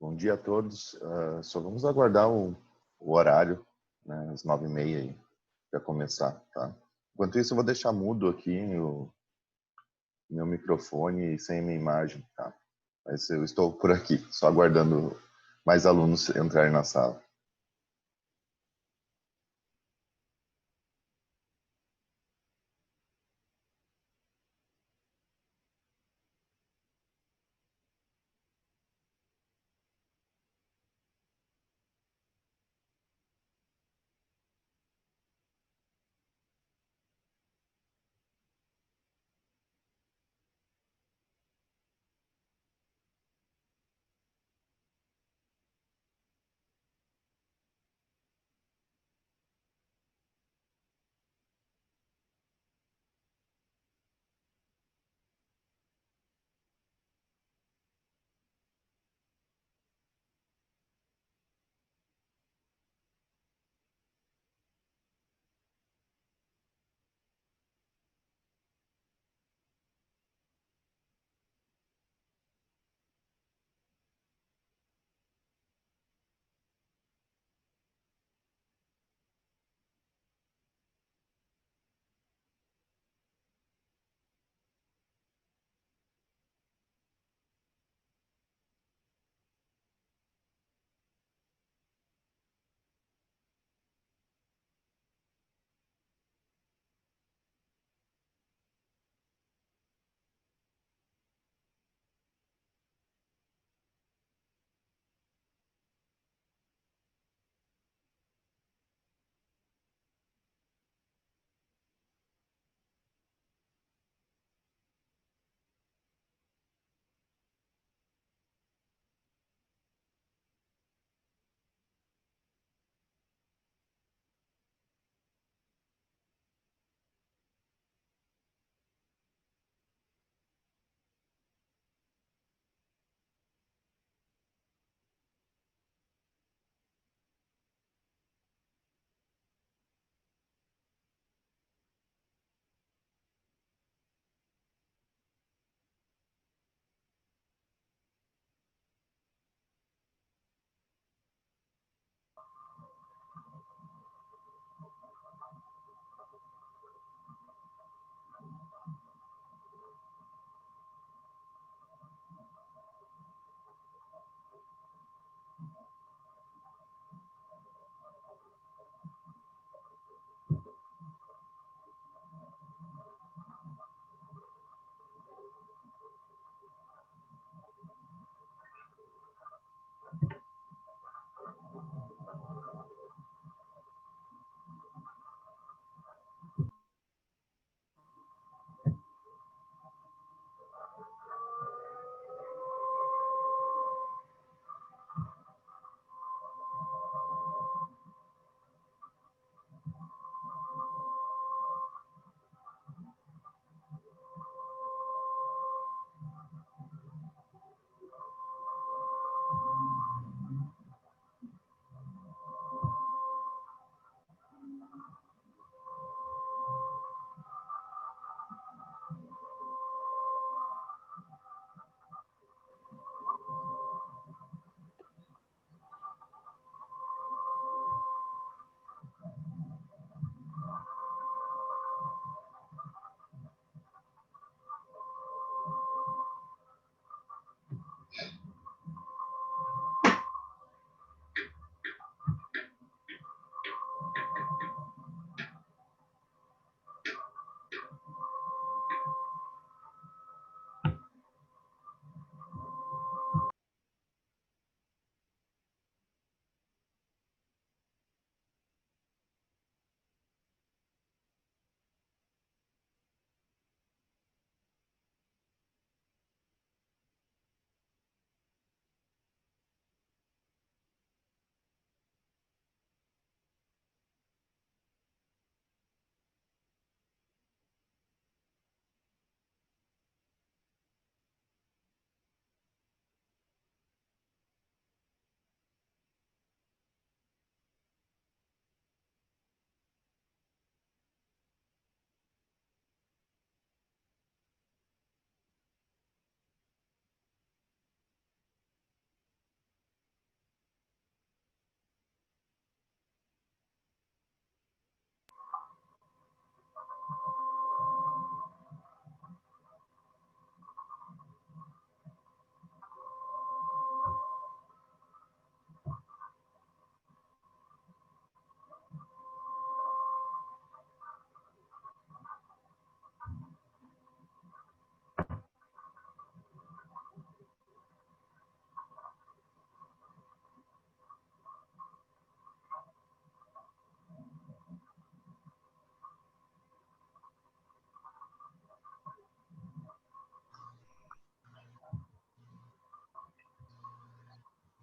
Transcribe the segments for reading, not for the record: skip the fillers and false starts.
Bom dia a todos. Só vamos aguardar o horário, né, às 9h30 aí, para começar, tá? Enquanto isso, eu vou deixar mudo aqui o meu microfone e sem minha imagem, tá? Mas eu estou por aqui, só aguardando mais alunos entrarem na sala.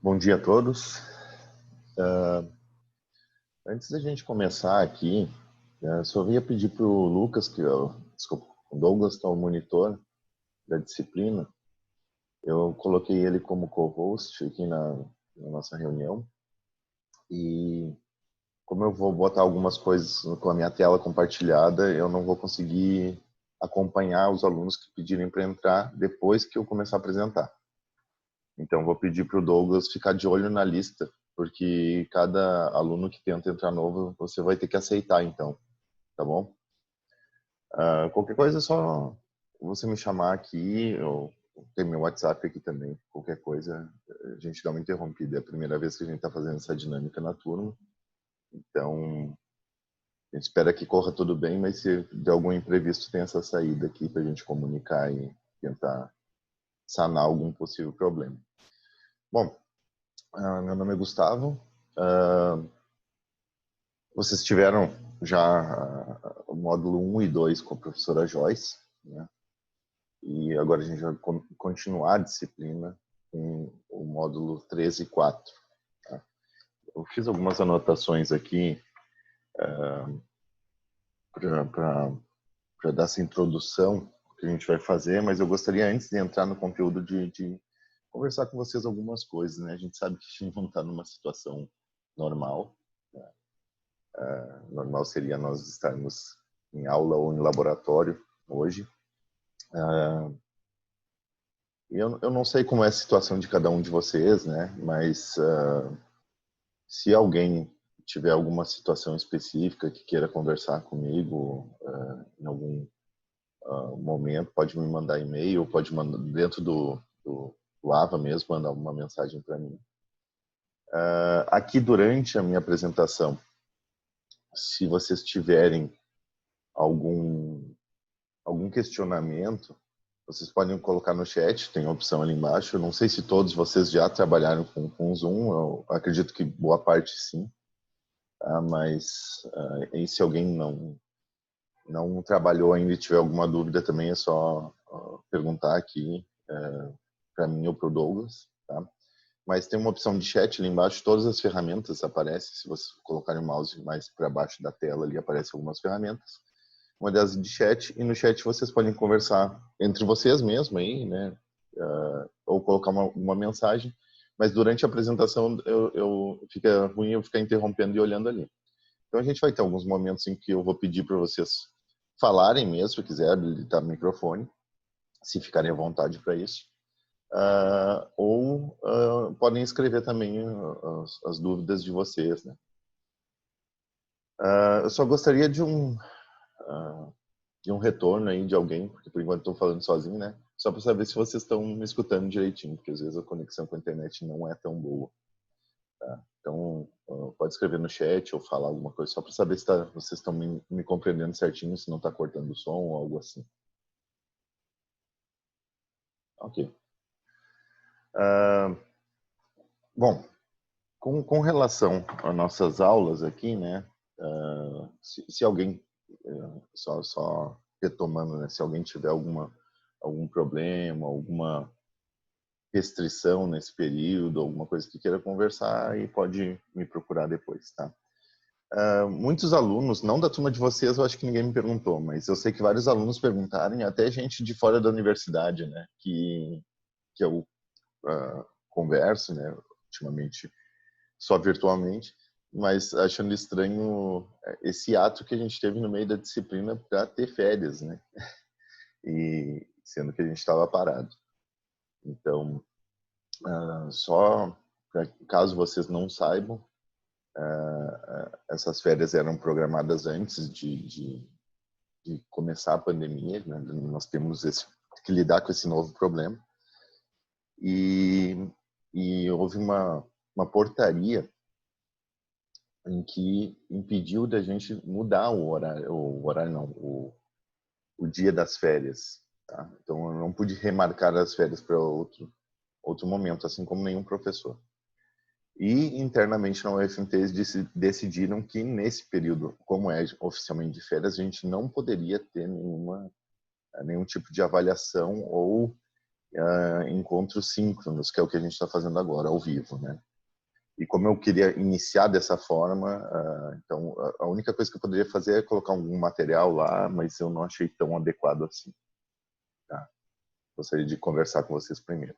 Bom dia a todos. Antes da gente começar aqui, só ia pedir para o Lucas, desculpa, o Douglas, que é o monitor da disciplina, eu coloquei ele como co-host aqui na nossa reunião e como eu vou botar algumas coisas com a minha tela compartilhada, eu não vou conseguir acompanhar os alunos que pedirem para entrar depois que eu começar a apresentar. Então, vou pedir para o Douglas ficar de olho na lista, porque cada aluno que tenta entrar novo, você vai ter que aceitar, então, tá bom? Qualquer coisa é só você me chamar aqui, ou tem meu WhatsApp aqui também. Qualquer coisa, a gente dá uma interrompida. É a primeira vez que a gente está fazendo essa dinâmica na turma. Então, a gente espera que corra tudo bem, mas se der algum imprevisto, tem essa saída aqui para a gente comunicar e tentar sanar algum possível problema. Bom, meu nome é Gustavo. Vocês tiveram já o módulo 1 e 2 com a professora Joyce, né? E agora a gente vai continuar a disciplina com o módulo 3 e 4. Tá? Eu fiz algumas anotações aqui para dar essa introdução que a gente vai fazer, mas eu gostaria, antes de entrar no conteúdo, de conversar com vocês algumas coisas, né? A gente sabe que a gente não está numa situação normal, né? Normal seria nós estarmos em aula ou em laboratório hoje. Eu não sei como é a situação de cada um de vocês, né? Mas se alguém tiver alguma situação específica que queira conversar comigo em algum momento, pode me mandar e-mail, pode mandar dentro do Ava mesmo, mandar uma mensagem para mim. Aqui durante a minha apresentação, se vocês tiverem algum questionamento, vocês podem colocar no chat, tem a opção ali embaixo. Eu não sei se todos vocês já trabalharam com Zoom, eu acredito que boa parte sim, tá? Mas e se alguém não trabalhou ainda e tiver alguma dúvida também, é só perguntar aqui para mim ou para o Douglas, tá? Mas tem uma opção de chat ali embaixo, todas as ferramentas aparecem, se vocês colocarem o mouse mais para baixo da tela ali aparecem algumas ferramentas. Uma delas de chat, e no chat vocês podem conversar entre vocês mesmo aí, né? Ou colocar uma mensagem, mas durante a apresentação fica ruim eu ficar interrompendo e olhando ali. Então a gente vai ter alguns momentos em que eu vou pedir para vocês falarem mesmo, se quiser habilitar o microfone, se ficarem à vontade para isso. Ou podem escrever também as dúvidas de vocês, né? Eu só gostaria de um retorno aí de alguém, porque por enquanto estou falando sozinho, né? Só para saber se vocês estão me escutando direitinho, porque às vezes a conexão com a internet não é tão boa. Tá? Então, pode escrever no chat ou falar alguma coisa, só para saber se vocês estão me compreendendo certinho, se não está cortando o som ou algo assim. Ok. Bom, com relação às nossas aulas aqui, né? Se alguém, só retomando, né? Se alguém tiver algum problema, alguma restrição nesse período, alguma coisa que queira conversar, e pode me procurar depois, tá? Muitos alunos, não da turma de vocês, eu acho que ninguém me perguntou, mas eu sei que vários alunos perguntaram, e até gente de fora da universidade, né? Que eu converso, né? Ultimamente só virtualmente, mas achando estranho esse ato que a gente teve no meio da disciplina para ter férias, né? E sendo que a gente estava parado. Então, só caso vocês não saibam, essas férias eram programadas antes de começar a pandemia, né? Nós temos que lidar com esse novo problema. E houve uma portaria em que impediu da gente mudar o horário não, o dia das férias. Tá? Então, eu não pude remarcar as férias para outro momento, assim como nenhum professor. E internamente na UFMT eles decidiram que nesse período, como é oficialmente de férias, a gente não poderia ter nenhum tipo de avaliação ou encontros síncronos, que é o que a gente está fazendo agora, ao vivo, né? E como eu queria iniciar dessa forma, então a única coisa que eu poderia fazer é colocar algum material lá, mas eu não achei tão adequado assim. Tá? Gostaria de conversar com vocês primeiro.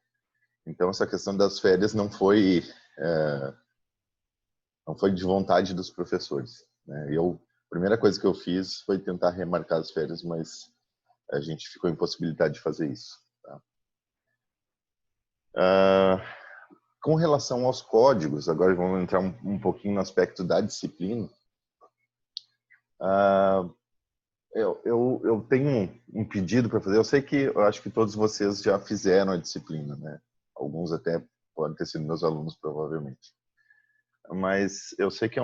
Então essa questão das férias não foi de vontade dos professores, né? A primeira coisa que eu fiz foi tentar remarcar as férias, mas a gente ficou impossibilitado de fazer isso. Tá? Com relação aos códigos, agora vamos entrar um pouquinho no aspecto da disciplina. Eu tenho um pedido para fazer. Eu sei que eu acho que todos vocês já fizeram a disciplina, né? Alguns até podem ter sido meus alunos, provavelmente. Mas eu sei que é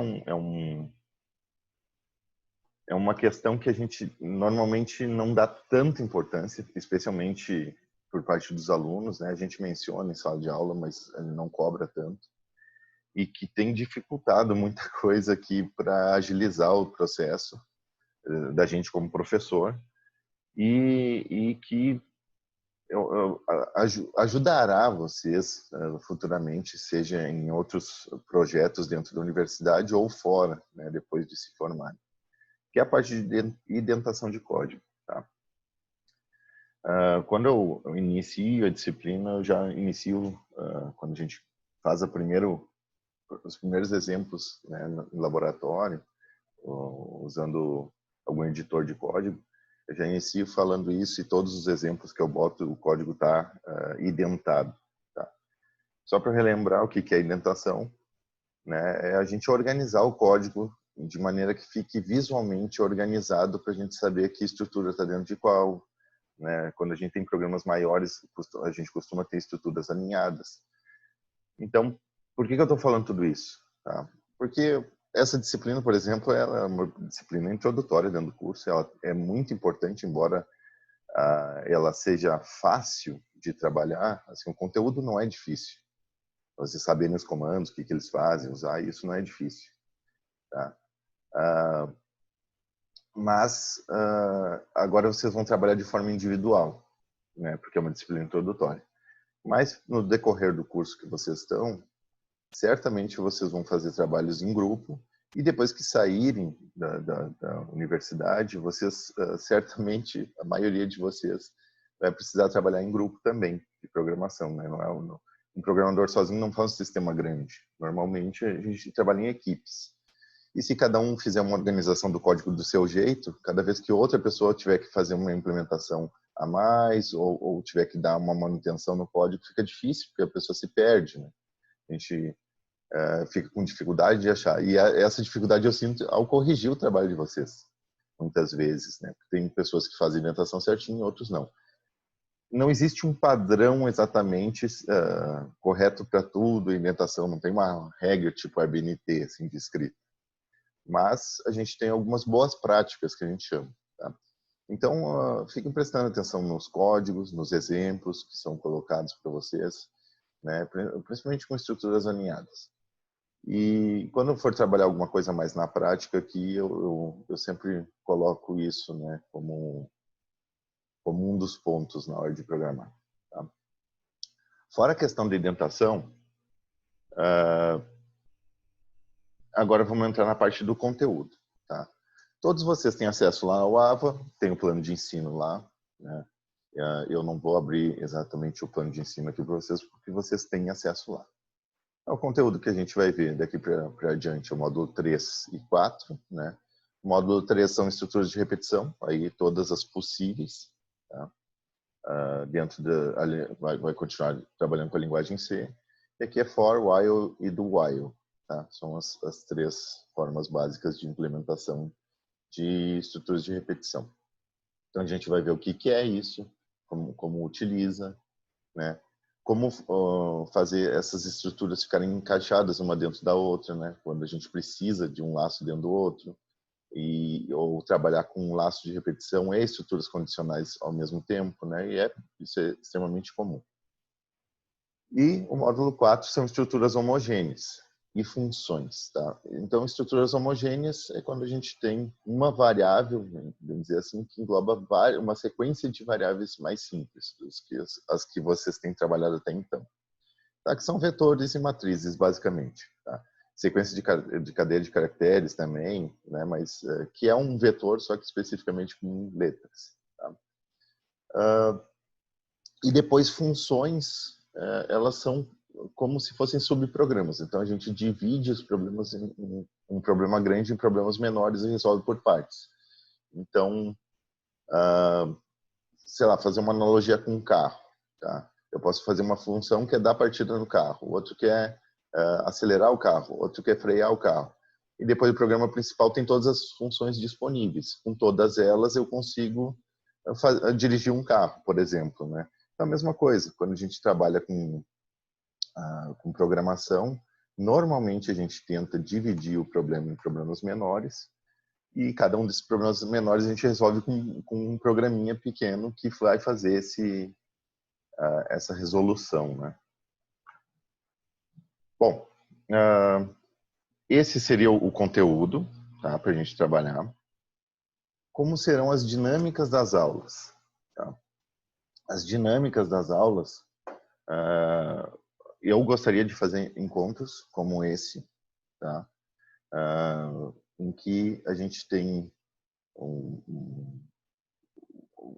uma questão que a gente normalmente não dá tanta importância, especialmente por parte dos alunos, né? A gente menciona em sala de aula, mas não cobra tanto. E que tem dificultado muita coisa aqui para agilizar o processo da gente como professor e que ajudará vocês futuramente, seja em outros projetos dentro da universidade ou fora, né, depois de se formarem, que é a parte de indentação de código. Tá? Quando eu inicio a disciplina, eu já inicio, quando a gente faz os primeiros exemplos, né, no laboratório, usando algum editor de código, eu já inicio falando isso e todos os exemplos que eu boto, o código está identado. Tá? Só para relembrar o que é indentação, né, é a gente organizar o código de maneira que fique visualmente organizado para a gente saber que estrutura está dentro de qual. Né? Quando a gente tem programas maiores, a gente costuma ter estruturas alinhadas. Então, por que eu estou falando tudo isso? Tá? Porque essa disciplina, por exemplo, ela é uma disciplina introdutória dentro do curso. Ela é muito importante, embora ela seja fácil de trabalhar. Assim, o conteúdo não é difícil. Vocês saberem os comandos, o que eles fazem, usar, isso não é difícil. Tá? Mas agora vocês vão trabalhar de forma individual, né? Porque é uma disciplina introdutória. Mas no decorrer do curso que vocês estão, certamente vocês vão fazer trabalhos em grupo e depois que saírem da universidade, vocês, certamente, a maioria de vocês vai precisar trabalhar em grupo também, de programação, né? Não é um programador sozinho não faz um sistema grande. Normalmente a gente trabalha em equipes. E se cada um fizer uma organização do código do seu jeito, cada vez que outra pessoa tiver que fazer uma implementação a mais ou tiver que dar uma manutenção no código, fica difícil, porque a pessoa se perde, né? A gente fica com dificuldade de achar. E essa dificuldade eu sinto ao corrigir o trabalho de vocês, muitas vezes, né? Tem pessoas que fazem indentação certinho, outros não. Não existe um padrão exatamente correto para tudo, indentação, não tem uma regra tipo ABNT, assim, de escrita. Mas a gente tem algumas boas práticas que a gente chama. Tá? Então, fiquem prestando atenção nos códigos, nos exemplos que são colocados para vocês, né? Principalmente com estruturas alinhadas. E quando eu for trabalhar alguma coisa mais na prática aqui, eu sempre coloco isso, né, como um dos pontos na hora de programar. Tá? Fora a questão da indentação, agora vamos entrar na parte do conteúdo. Tá? Todos vocês têm acesso lá ao AVA, tem o plano de ensino lá. Né? Eu não vou abrir exatamente o plano de ensino aqui para vocês, porque vocês têm acesso lá. O conteúdo que a gente vai ver daqui para adiante é o módulo 3 e 4. Né? O módulo 3 são estruturas de repetição, aí todas as possíveis. Tá? Vai continuar trabalhando com a linguagem C. E aqui é for, while e do while. Tá? São as três formas básicas de implementação de estruturas de repetição. Então a gente vai ver o que é isso, como utiliza, né? Como fazer essas estruturas ficarem encaixadas uma dentro da outra, né? Quando a gente precisa de um laço dentro do outro, ou trabalhar com um laço de repetição e estruturas condicionais ao mesmo tempo, né? E isso é extremamente comum. E o módulo 4 são estruturas homogêneas. e funções, tá? Então, estruturas homogêneas é quando a gente tem uma variável, vamos dizer assim, que engloba uma sequência de variáveis mais simples, as que vocês têm trabalhado até então. Tá? Que são vetores e matrizes, basicamente. Tá? Sequência de cadeia de caracteres também, né? Mas que é um vetor, só que especificamente com letras. Tá? E depois funções, elas são como se fossem subprogramas. Então a gente divide os problemas em um problema grande em problemas menores e resolve por partes. Então, sei lá, fazer uma analogia com um carro. Tá? Eu posso fazer uma função que é dar partida no carro, outro que é acelerar o carro, outro que é frear o carro. E depois o programa principal tem todas as funções disponíveis. Com todas elas eu consigo dirigir um carro, por exemplo, né? Então, a mesma coisa, quando a gente trabalha com programação, normalmente a gente tenta dividir o problema em problemas menores e cada um desses problemas menores a gente resolve com um programinha pequeno que vai fazer essa resolução, né? Bom, esse seria o conteúdo, tá, para a gente trabalhar. Como serão as dinâmicas das aulas? Tá? As dinâmicas das aulas, eu gostaria de fazer encontros como esse, tá? Em que a gente tem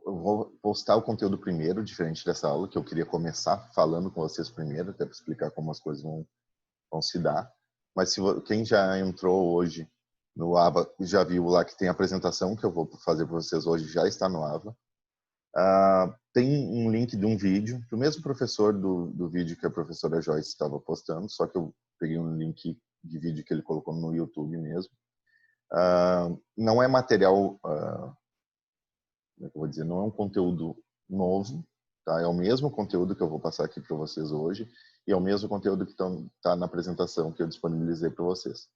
eu vou postar o conteúdo primeiro, diferente dessa aula, que eu queria começar falando com vocês primeiro, até para explicar como as coisas vão se dar. Mas quem já entrou hoje no AVA, já viu lá que tem a apresentação que eu vou fazer para vocês hoje, já está no AVA. Tem um link de um vídeo, do mesmo professor do vídeo que a professora Joyce estava postando, só que eu peguei um link de vídeo que ele colocou no YouTube mesmo. Não é material, como é que eu vou dizer, não é um conteúdo novo, tá? É o mesmo conteúdo que eu vou passar aqui para vocês hoje e é o mesmo conteúdo que está na apresentação que eu disponibilizei para vocês.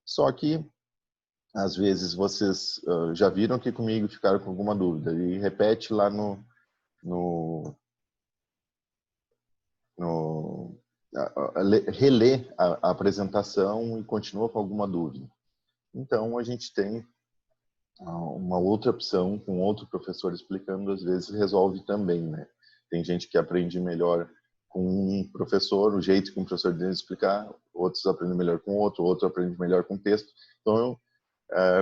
Só que, às vezes, vocês já viram aqui comigo e ficaram com alguma dúvida e repete lá relê a apresentação e continua com alguma dúvida. Então, a gente tem uma outra opção com outro professor explicando, às vezes resolve também, né? Tem gente que aprende melhor com um professor, o jeito que um professor dele explicar, outros aprendem melhor com outro aprende melhor com texto. Então,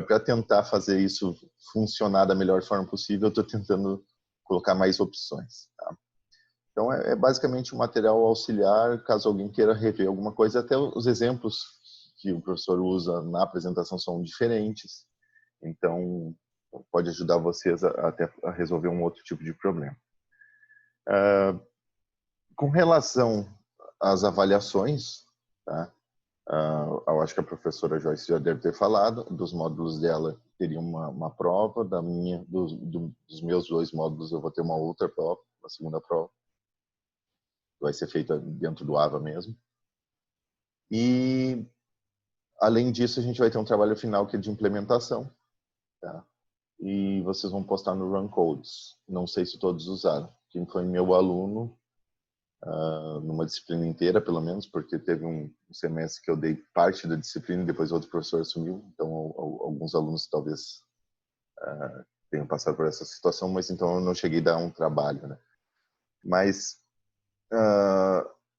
para tentar fazer isso funcionar da melhor forma possível, eu estou tentando colocar mais opções. Tá? Então, é basicamente um material auxiliar, caso alguém queira rever alguma coisa. Até os exemplos que o professor usa na apresentação são diferentes. Então, pode ajudar vocês até a resolver um outro tipo de problema. Com relação às avaliações, tá? Eu acho que a professora Joyce já deve ter falado, dos módulos dela teria uma prova, dos meus 2 módulos eu vou ter uma outra prova, uma segunda prova, vai ser feita dentro do AVA mesmo. E, além disso, a gente vai ter um trabalho final que é de implementação, tá? E vocês vão postar no Run Codes. Não sei se todos usaram. Quem foi meu aluno, numa disciplina inteira, pelo menos, porque teve um semestre que eu dei parte da disciplina e depois outro professor assumiu. Então, alguns alunos talvez tenham passado por essa situação, mas então eu não cheguei a dar um trabalho, né? Mas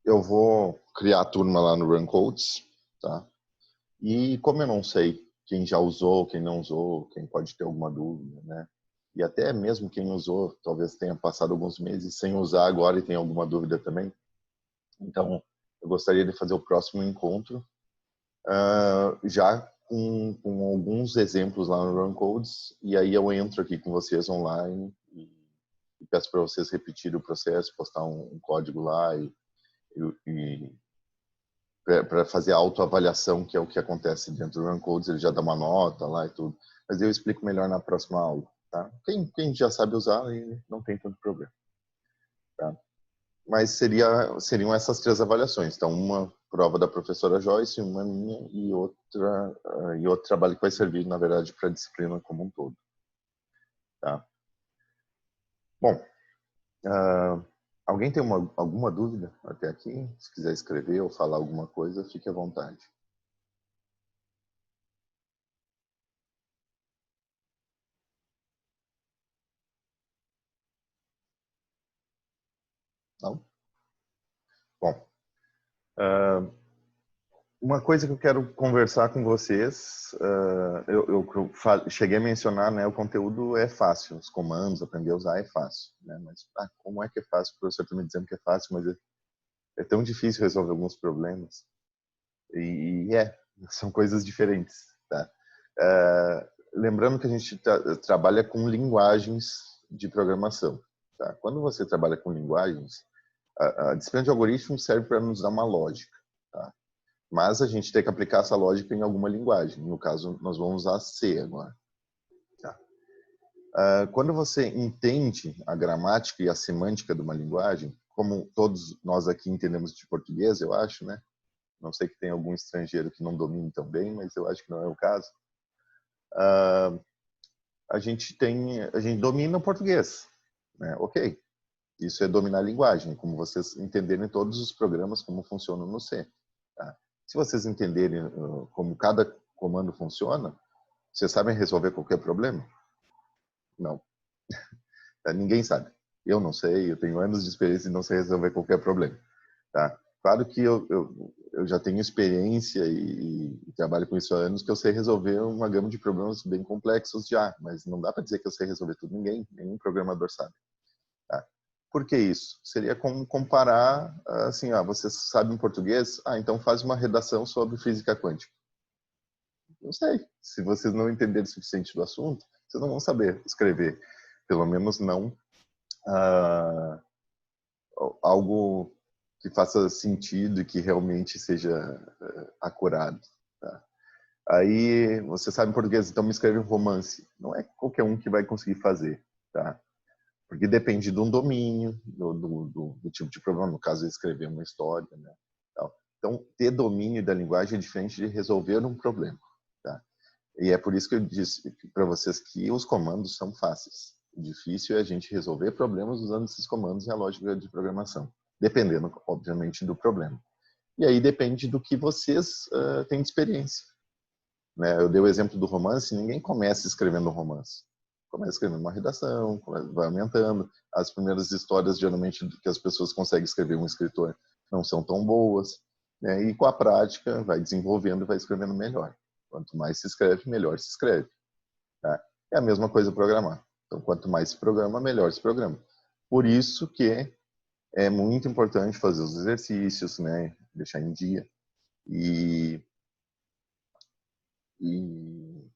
eu vou criar a turma lá no Run Codes, tá? E como eu não sei quem já usou, quem não usou, quem pode ter alguma dúvida, né? E até mesmo quem usou, talvez tenha passado alguns meses sem usar agora e tenha alguma dúvida também. Então, eu gostaria de fazer o próximo encontro já com alguns exemplos lá no Run Codes, e aí eu entro aqui com vocês online e peço para vocês repetirem o processo, postar um código lá e para fazer a autoavaliação, que é o que acontece dentro do Run Codes, ele já dá uma nota lá e tudo. Mas eu explico melhor na próxima aula, tá? Quem já sabe usar, não tem tanto problema, tá? Mas seriam essas 3 avaliações. Então, uma prova da professora Joyce, uma minha e outro trabalho que vai servir, na verdade, para a disciplina como um todo, tá? Bom, alguém tem alguma dúvida até aqui? Se quiser escrever ou falar alguma coisa, fique à vontade. Não? Bom, uma coisa que eu quero conversar com vocês, cheguei a mencionar, né, o conteúdo é fácil, os comandos, aprender a usar é fácil, né, mas como é que é fácil? O professor está me dizendo que é fácil, mas é tão difícil resolver alguns problemas. São coisas diferentes, tá? Lembrando que a gente trabalha com linguagens de programação, tá? Quando você trabalha com linguagens, a disciplina de algoritmos serve para nos dar uma lógica, tá? Mas a gente tem que aplicar essa lógica em alguma linguagem. No caso, nós vamos usar C agora. Tá? Quando você entende a gramática e a semântica de uma linguagem, como todos nós aqui entendemos de português, eu acho, né? Não sei que tem algum estrangeiro que não domine tão bem, mas eu acho que não é o caso. A gente domina o português, né? Ok. Isso é dominar a linguagem, como vocês entenderem todos os programas como funcionam no C. Tá? Se vocês entenderem como cada comando funciona, vocês sabem resolver qualquer problema? Não. Ninguém sabe. Eu não sei, eu tenho anos de experiência e não sei resolver qualquer problema. Tá? Claro que eu já tenho experiência e trabalho com isso há anos, que eu sei resolver uma gama de problemas bem complexos já, mas não dá para dizer que eu sei resolver tudo. Nenhum programador sabe. Tá? Por que isso? Seria como comparar, assim, você sabe em português? Então faz uma redação sobre física quântica. Não sei. Se vocês não entenderem o suficiente do assunto, vocês não vão saber escrever. Pelo menos não ah, algo que faça sentido e que realmente seja acurado. Tá? Aí, você sabe em português, então me escreve um romance. Não é qualquer um que vai conseguir fazer, tá? Porque depende de um domínio, do tipo de problema, no caso, escrever uma história, né? Então, ter domínio da linguagem é diferente de resolver um problema, tá? E é por isso que eu disse para vocês que os comandos são fáceis. O difícil é a gente resolver problemas usando esses comandos e a lógica de programação, dependendo, obviamente, do problema. E aí depende do que vocês têm de experiência. Né? Eu dei o exemplo do romance, ninguém começa escrevendo um romance. Começa escrevendo uma redação, vai aumentando. As primeiras histórias, geralmente, que as pessoas conseguem escrever um escritor não são tão boas. Né? E com a prática, vai desenvolvendo e vai escrevendo melhor. Quanto mais se escreve, melhor se escreve. Tá? É a mesma coisa programar. Então, quanto mais se programa, melhor se programa. Por isso que é muito importante fazer os exercícios, né? Deixar em dia.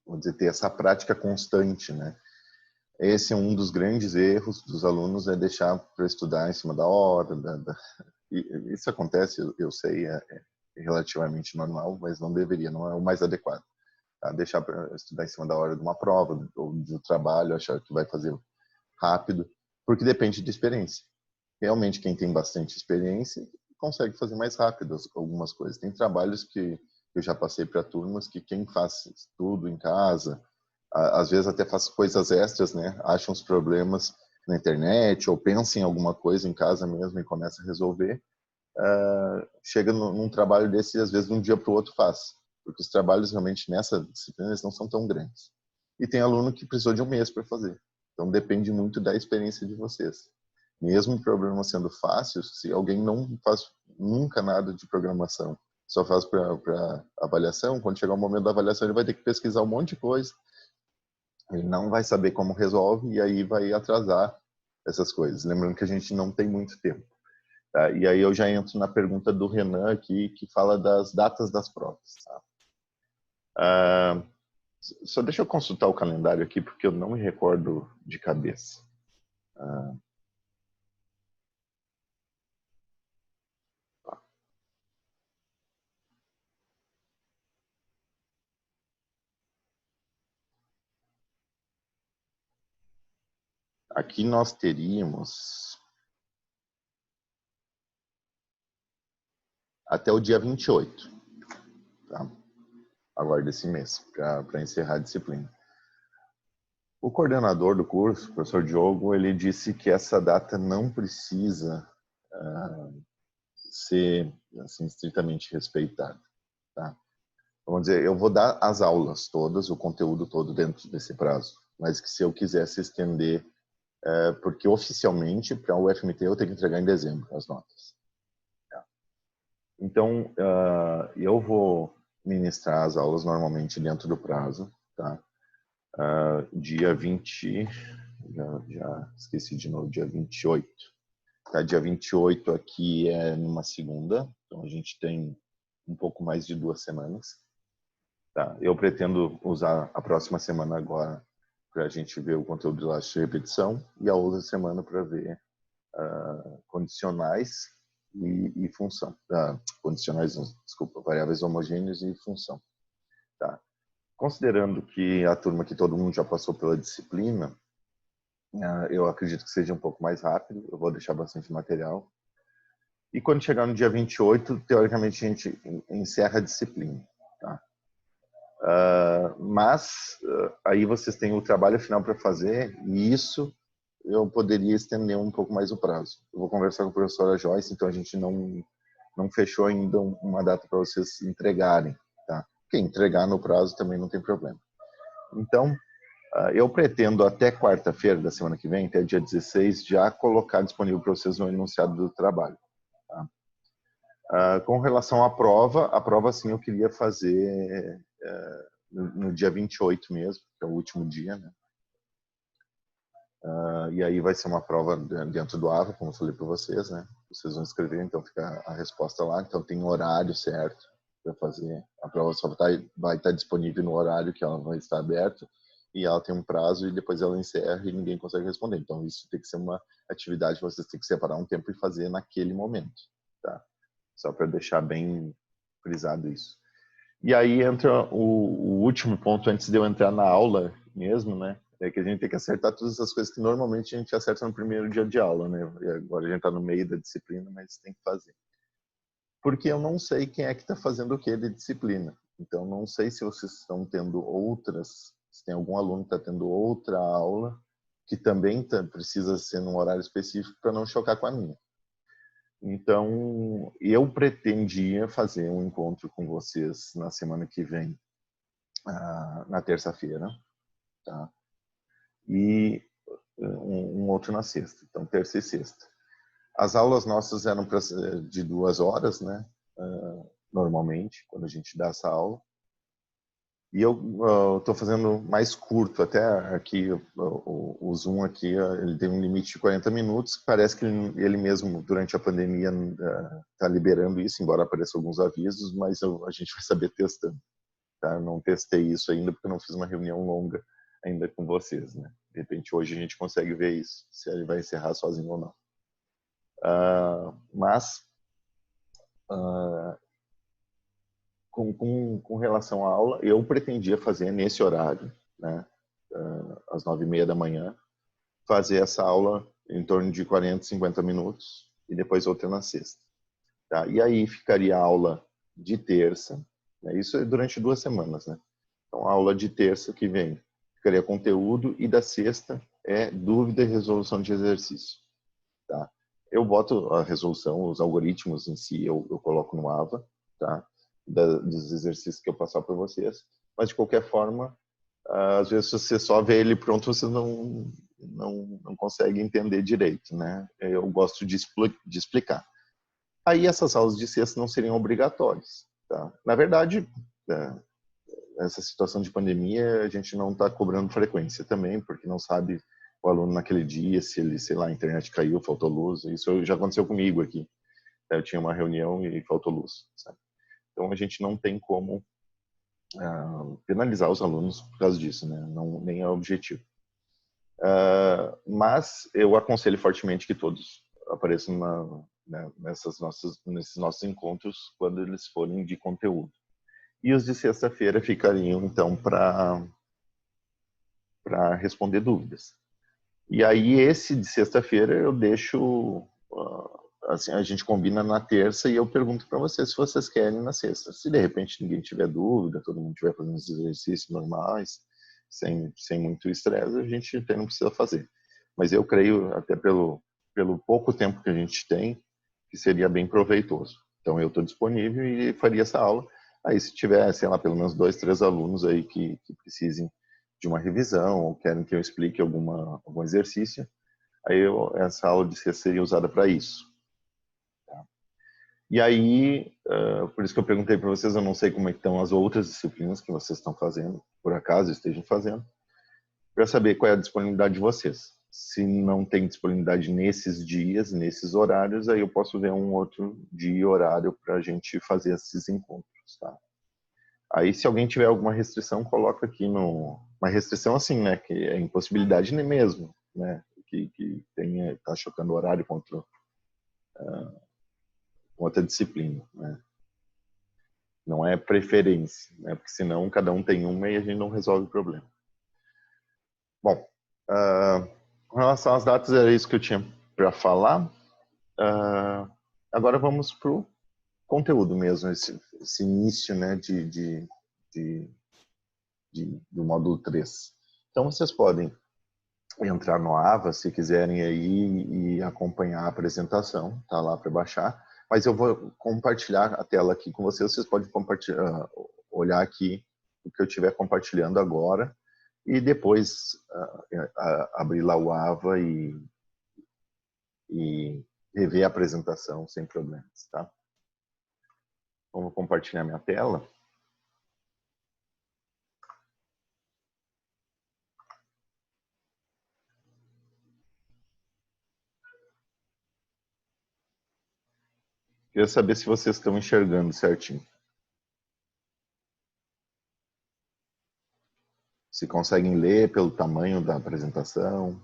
Vamos dizer, ter essa prática constante, né? Esse é um dos grandes erros dos alunos, é deixar para estudar em cima da hora. Isso acontece, eu sei, é relativamente normal, mas não deveria, não é o mais adequado. Tá? Deixar para estudar em cima da hora de uma prova ou do trabalho, achar que vai fazer rápido, porque depende de experiência. Realmente, quem tem bastante experiência consegue fazer mais rápido algumas coisas. Tem trabalhos que eu já passei para turmas que quem faz tudo em casa, às vezes até faz coisas extras, né? Acha uns problemas na internet ou pensa em alguma coisa em casa mesmo e começa a resolver. Chega num trabalho desse e às vezes de um dia para o outro faz. Porque os trabalhos realmente nessa disciplina eles não são tão grandes. E tem aluno que precisou de um mês para fazer. Então depende muito da experiência de vocês. Mesmo o problema sendo fácil, se alguém não faz nunca nada de programação, só faz para avaliação, quando chegar o momento da avaliação ele vai ter que pesquisar um monte de coisa, ele não vai saber como resolve e aí vai atrasar essas coisas. Lembrando que a gente não tem muito tempo. Tá? E aí eu já entro na pergunta do Renan aqui, que fala das datas das provas. Tá? Só deixa eu consultar o calendário aqui, porque eu não me recordo de cabeça. Aqui nós teríamos até o dia 28, tá? Agora desse mês, para encerrar a disciplina. O coordenador do curso, o professor Diogo, ele disse que essa data não precisa ser assim, estritamente respeitada. Tá? Vamos dizer, eu vou dar as aulas todas, o conteúdo todo dentro desse prazo, mas que se eu quisesse estender porque oficialmente, para o UFMT, eu tenho que entregar em dezembro as notas. Tá? Então, eu vou ministrar as aulas normalmente dentro do prazo, tá? Dia 20, já esqueci de novo, dia 28. Tá? Dia 28 aqui é numa segunda, então a gente tem um pouco mais de 2 semanas. Tá? Eu pretendo usar a próxima semana agora para a gente ver o conteúdo de laço de repetição e a outra semana para ver condicionais e função. Condicionais, desculpa, variáveis homogêneas e função. Tá? Considerando que a turma que todo mundo já passou pela disciplina, eu acredito que seja um pouco mais rápido, eu vou deixar bastante material. E quando chegar no dia 28, teoricamente a gente encerra a disciplina. Tá? Mas aí vocês têm o trabalho final para fazer e isso eu poderia estender um pouco mais o prazo. Eu vou conversar com a professora Joyce, então a gente não fechou ainda uma data para vocês entregarem. Tá? Porque entregar no prazo também não tem problema. Então, eu pretendo até quarta-feira da semana que vem, até dia 16, já colocar disponível para vocês um enunciado do trabalho. Tá? Com relação à prova, a prova sim eu queria fazer no dia 28 mesmo, que é o último dia, né? E aí vai ser uma prova dentro do AVA, como eu falei para vocês, né? Vocês vão escrever, então fica a resposta lá. Então tem horário certo para fazer. A prova só vai estar disponível no horário que ela vai estar aberta e ela tem um prazo e depois ela encerra e ninguém consegue responder. Então isso tem que ser uma atividade que vocês têm que separar um tempo e fazer naquele momento, tá? Só para deixar bem frisado isso. E aí entra o último ponto antes de eu entrar na aula mesmo, né? É que a gente tem que acertar todas essas coisas que normalmente a gente acerta no primeiro dia de aula, né? E agora a gente está no meio da disciplina, mas tem que fazer. Porque eu não sei quem é que está fazendo o que de disciplina. Então, não sei se vocês estão tendo outras, se tem algum aluno que está tendo outra aula que também precisa ser num horário específico para não chocar com a minha. Então, eu pretendia fazer um encontro com vocês na semana que vem, na terça-feira, tá? E um outro na sexta. Então, terça e sexta. As aulas nossas eram de 2 horas, né? Normalmente, quando a gente dá essa aula. E eu estou fazendo mais curto, até aqui, o Zoom aqui, ele tem um limite de 40 minutos, parece que ele mesmo, durante a pandemia, está liberando isso, embora apareçam alguns avisos, mas a gente vai saber testando. Tá? Não testei isso ainda, porque eu não fiz uma reunião longa ainda com vocês, né? De repente, hoje a gente consegue ver isso, se ele vai encerrar sozinho ou não. Mas, com relação à aula, eu pretendia fazer nesse horário, né, às 9h30 da manhã, fazer essa aula em torno de 40, 50 minutos e depois outra na sexta. Tá? E aí ficaria a aula de terça, né, isso é durante 2 semanas, né? Então, a aula de terça que vem ficaria conteúdo e da sexta é dúvida e resolução de exercício. Tá? Eu boto a resolução, os algoritmos em si, eu coloco no AVA, tá? Dos exercícios que eu passar para vocês, mas de qualquer forma, às vezes você só vê ele pronto, você não consegue entender direito, né? Eu gosto de explicar. Aí essas aulas de sexta não seriam obrigatórias, tá? Na verdade, essa situação de pandemia, a gente não está cobrando frequência também, porque não sabe o aluno naquele dia, se ele, sei lá, a internet caiu, faltou luz, isso já aconteceu comigo aqui. Eu tinha uma reunião e faltou luz, sabe? Então a gente não tem como penalizar os alunos por causa disso, né? Não, nem é o objetivo. Mas eu aconselho fortemente que todos apareçam nesses nossos encontros quando eles forem de conteúdo. E os de sexta-feira ficariam, então, para responder dúvidas. E aí, esse de sexta-feira eu deixo, assim, a gente combina na terça e eu pergunto para vocês se vocês querem na sexta. Se de repente ninguém tiver dúvida, todo mundo estiver fazendo os exercícios normais, sem muito estresse, a gente até não precisa fazer. Mas eu creio, até pelo pouco tempo que a gente tem, que seria bem proveitoso. Então eu estou disponível e faria essa aula. Aí se tiver, sei lá, pelo menos 2, 3 alunos aí que precisem de uma revisão ou querem que eu explique algum exercício, Aí essa aula de sexta seria usada para isso. Tá? E aí, por isso que eu perguntei para vocês, eu não sei como é que estão as outras disciplinas que vocês estão fazendo, por acaso estejam fazendo, para saber qual é a disponibilidade de vocês. Se não tem disponibilidade nesses dias, nesses horários, aí eu posso ver um outro dia e horário para a gente fazer esses encontros, tá? Aí, se alguém tiver alguma restrição, coloca aqui no... Uma restrição assim, né? Que é impossibilidade nem mesmo, né? Que tenha, tá chocando o horário contra outra disciplina, né? Não é preferência, né? Porque senão cada um tem uma e a gente não resolve o problema. Bom, com relação às datas, era isso que eu tinha para falar. Agora vamos para o conteúdo mesmo, esse início, né, do módulo 3. Então, vocês podem entrar no AVA, se quiserem aí, e acompanhar a apresentação, tá lá para baixar. Mas eu vou compartilhar a tela aqui com vocês. Vocês podem compartilhar, olhar aqui o que eu estiver compartilhando agora e depois abrir lá o AVA e rever a apresentação sem problemas, tá? Então, vou compartilhar minha tela. Queria saber se vocês estão enxergando certinho. Se conseguem ler pelo tamanho da apresentação.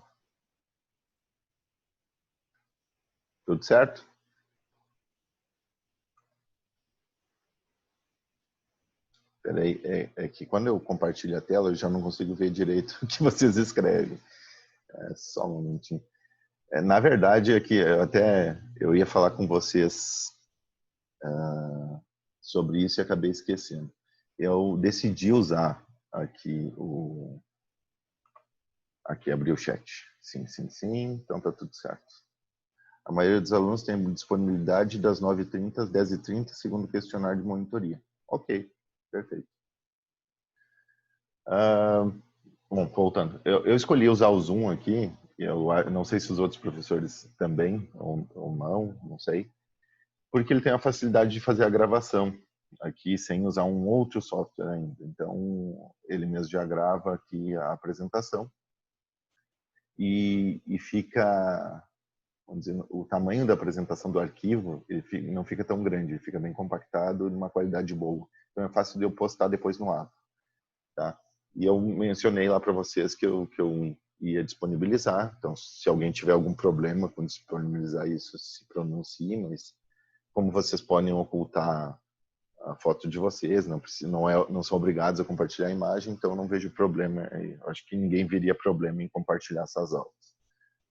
Tudo certo? Peraí, é que quando eu compartilho a tela, eu já não consigo ver direito o que vocês escrevem. É só um momentinho. Na verdade, é que eu ia falar com vocês sobre isso e acabei esquecendo. Eu decidi usar aqui abrir o chat. Sim, sim, sim. Então tá tudo certo. A maioria dos alunos tem disponibilidade das 9h30 às 10h30, segundo o questionário de monitoria. Ok, perfeito. Bom, voltando. Eu escolhi usar o Zoom aqui. Eu não sei se os outros professores também ou não sei. Porque ele tem a facilidade de fazer a gravação aqui sem usar um outro software ainda. Então, ele mesmo já grava aqui a apresentação e fica, vamos dizer, o tamanho da apresentação do arquivo não fica tão grande, ele fica bem compactado, de uma qualidade boa. Então, é fácil de eu postar depois no ar, tá? E eu mencionei lá para vocês que eu ia disponibilizar. Então, se alguém tiver algum problema com disponibilizar isso, se pronuncie, mas como vocês podem ocultar a foto de vocês, não são obrigados a compartilhar a imagem, então eu não vejo problema. Eu acho que ninguém veria problema em compartilhar essas aulas,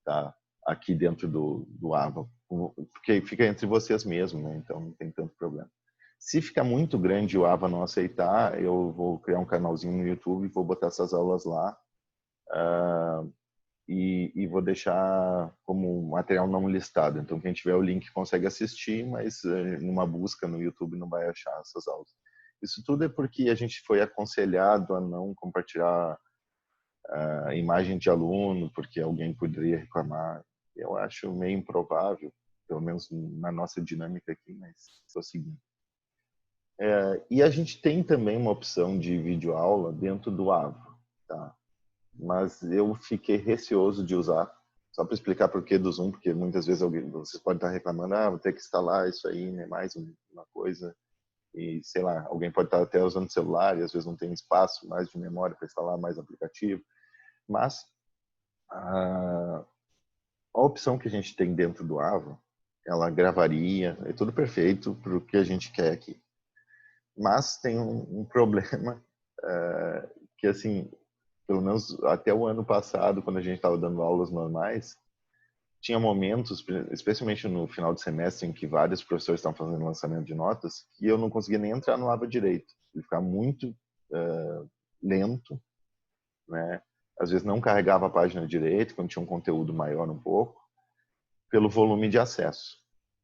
tá? Aqui dentro do AVA, porque fica entre vocês mesmo, né? Então não tem tanto problema. Se ficar muito grande e o AVA não aceitar, eu vou criar um canalzinho no YouTube e vou botar essas aulas lá. E vou deixar como material não listado. Então, quem tiver o link consegue assistir, mas numa busca no YouTube não vai achar essas aulas. Isso tudo é porque a gente foi aconselhado a não compartilhar a imagem de aluno, porque alguém poderia reclamar. Eu acho meio improvável, pelo menos na nossa dinâmica aqui, mas estou seguindo. E a gente tem também uma opção de videoaula dentro do AVA, tá? Mas eu fiquei receoso de usar, só para explicar por que do Zoom, porque muitas vezes vocês podem estar reclamando, vou ter que instalar isso aí, né, mais uma coisa, e sei lá, alguém pode estar até usando celular e às vezes não tem espaço mais de memória para instalar mais aplicativo, mas a opção que a gente tem dentro do AVA, ela gravaria, é tudo perfeito para o que a gente quer aqui. Mas tem um problema que, assim, pelo menos até o ano passado, quando a gente estava dando aulas normais, tinha momentos, especialmente no final de semestre, em que vários professores estavam fazendo lançamento de notas, que eu não conseguia nem entrar no AVA direito. Ele ficava muito lento, né? Às vezes não carregava a página direito, quando tinha um conteúdo maior um pouco, pelo volume de acesso.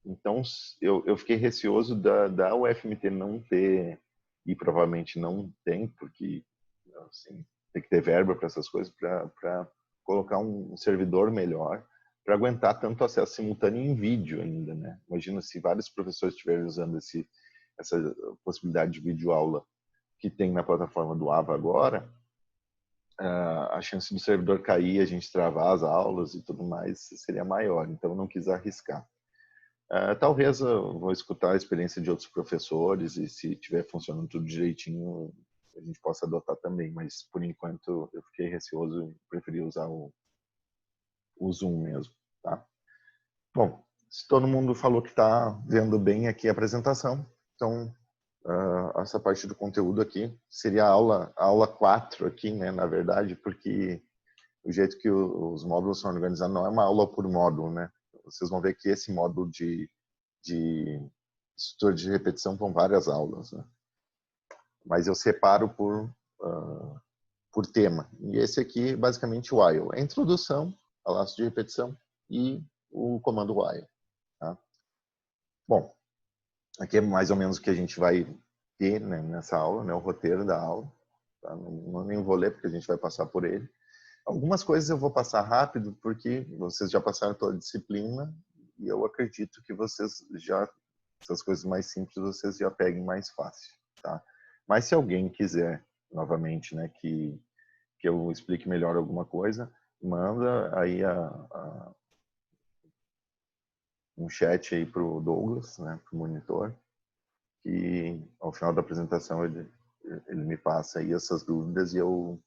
Então, eu fiquei receoso da UFMT não ter, e provavelmente não tem, porque assim, tem que ter verba para essas coisas, para colocar um servidor melhor, para aguentar tanto acesso simultâneo em vídeo ainda, né? Imagina se vários professores estiverem usando essa possibilidade de videoaula que tem na plataforma do AVA agora, a chance do servidor cair, a gente travar as aulas e tudo mais seria maior. Então, eu não quis arriscar. Talvez eu vou escutar a experiência de outros professores e se estiver funcionando tudo direitinho, a gente possa adotar também. Mas, por enquanto, eu fiquei receoso e preferi usar o Zoom mesmo. Tá? Bom, se todo mundo falou que está vendo bem aqui a apresentação, então essa parte do conteúdo aqui seria a aula 4 aqui, né, na verdade, porque o jeito que os módulos são organizados não é uma aula por módulo, né? Vocês vão ver que esse módulo de estrutura de repetição vão várias aulas, né? Mas eu separo por tema. E esse aqui, basicamente, o while. A introdução ao laço de repetição e o comando while. Tá? Bom, aqui é mais ou menos o que a gente vai ter, né, nessa aula, né, o roteiro da aula. Tá? Não nem vou ler porque a gente vai passar por ele. Algumas coisas eu vou passar rápido porque vocês já passaram pela disciplina e eu acredito que vocês já, essas coisas mais simples, vocês já peguem mais fácil. Tá? Mas se alguém quiser, novamente, né, que eu explique melhor alguma coisa, manda aí um chat aí pro Douglas, né, pro monitor, que ao final da apresentação ele me passa aí essas dúvidas e eu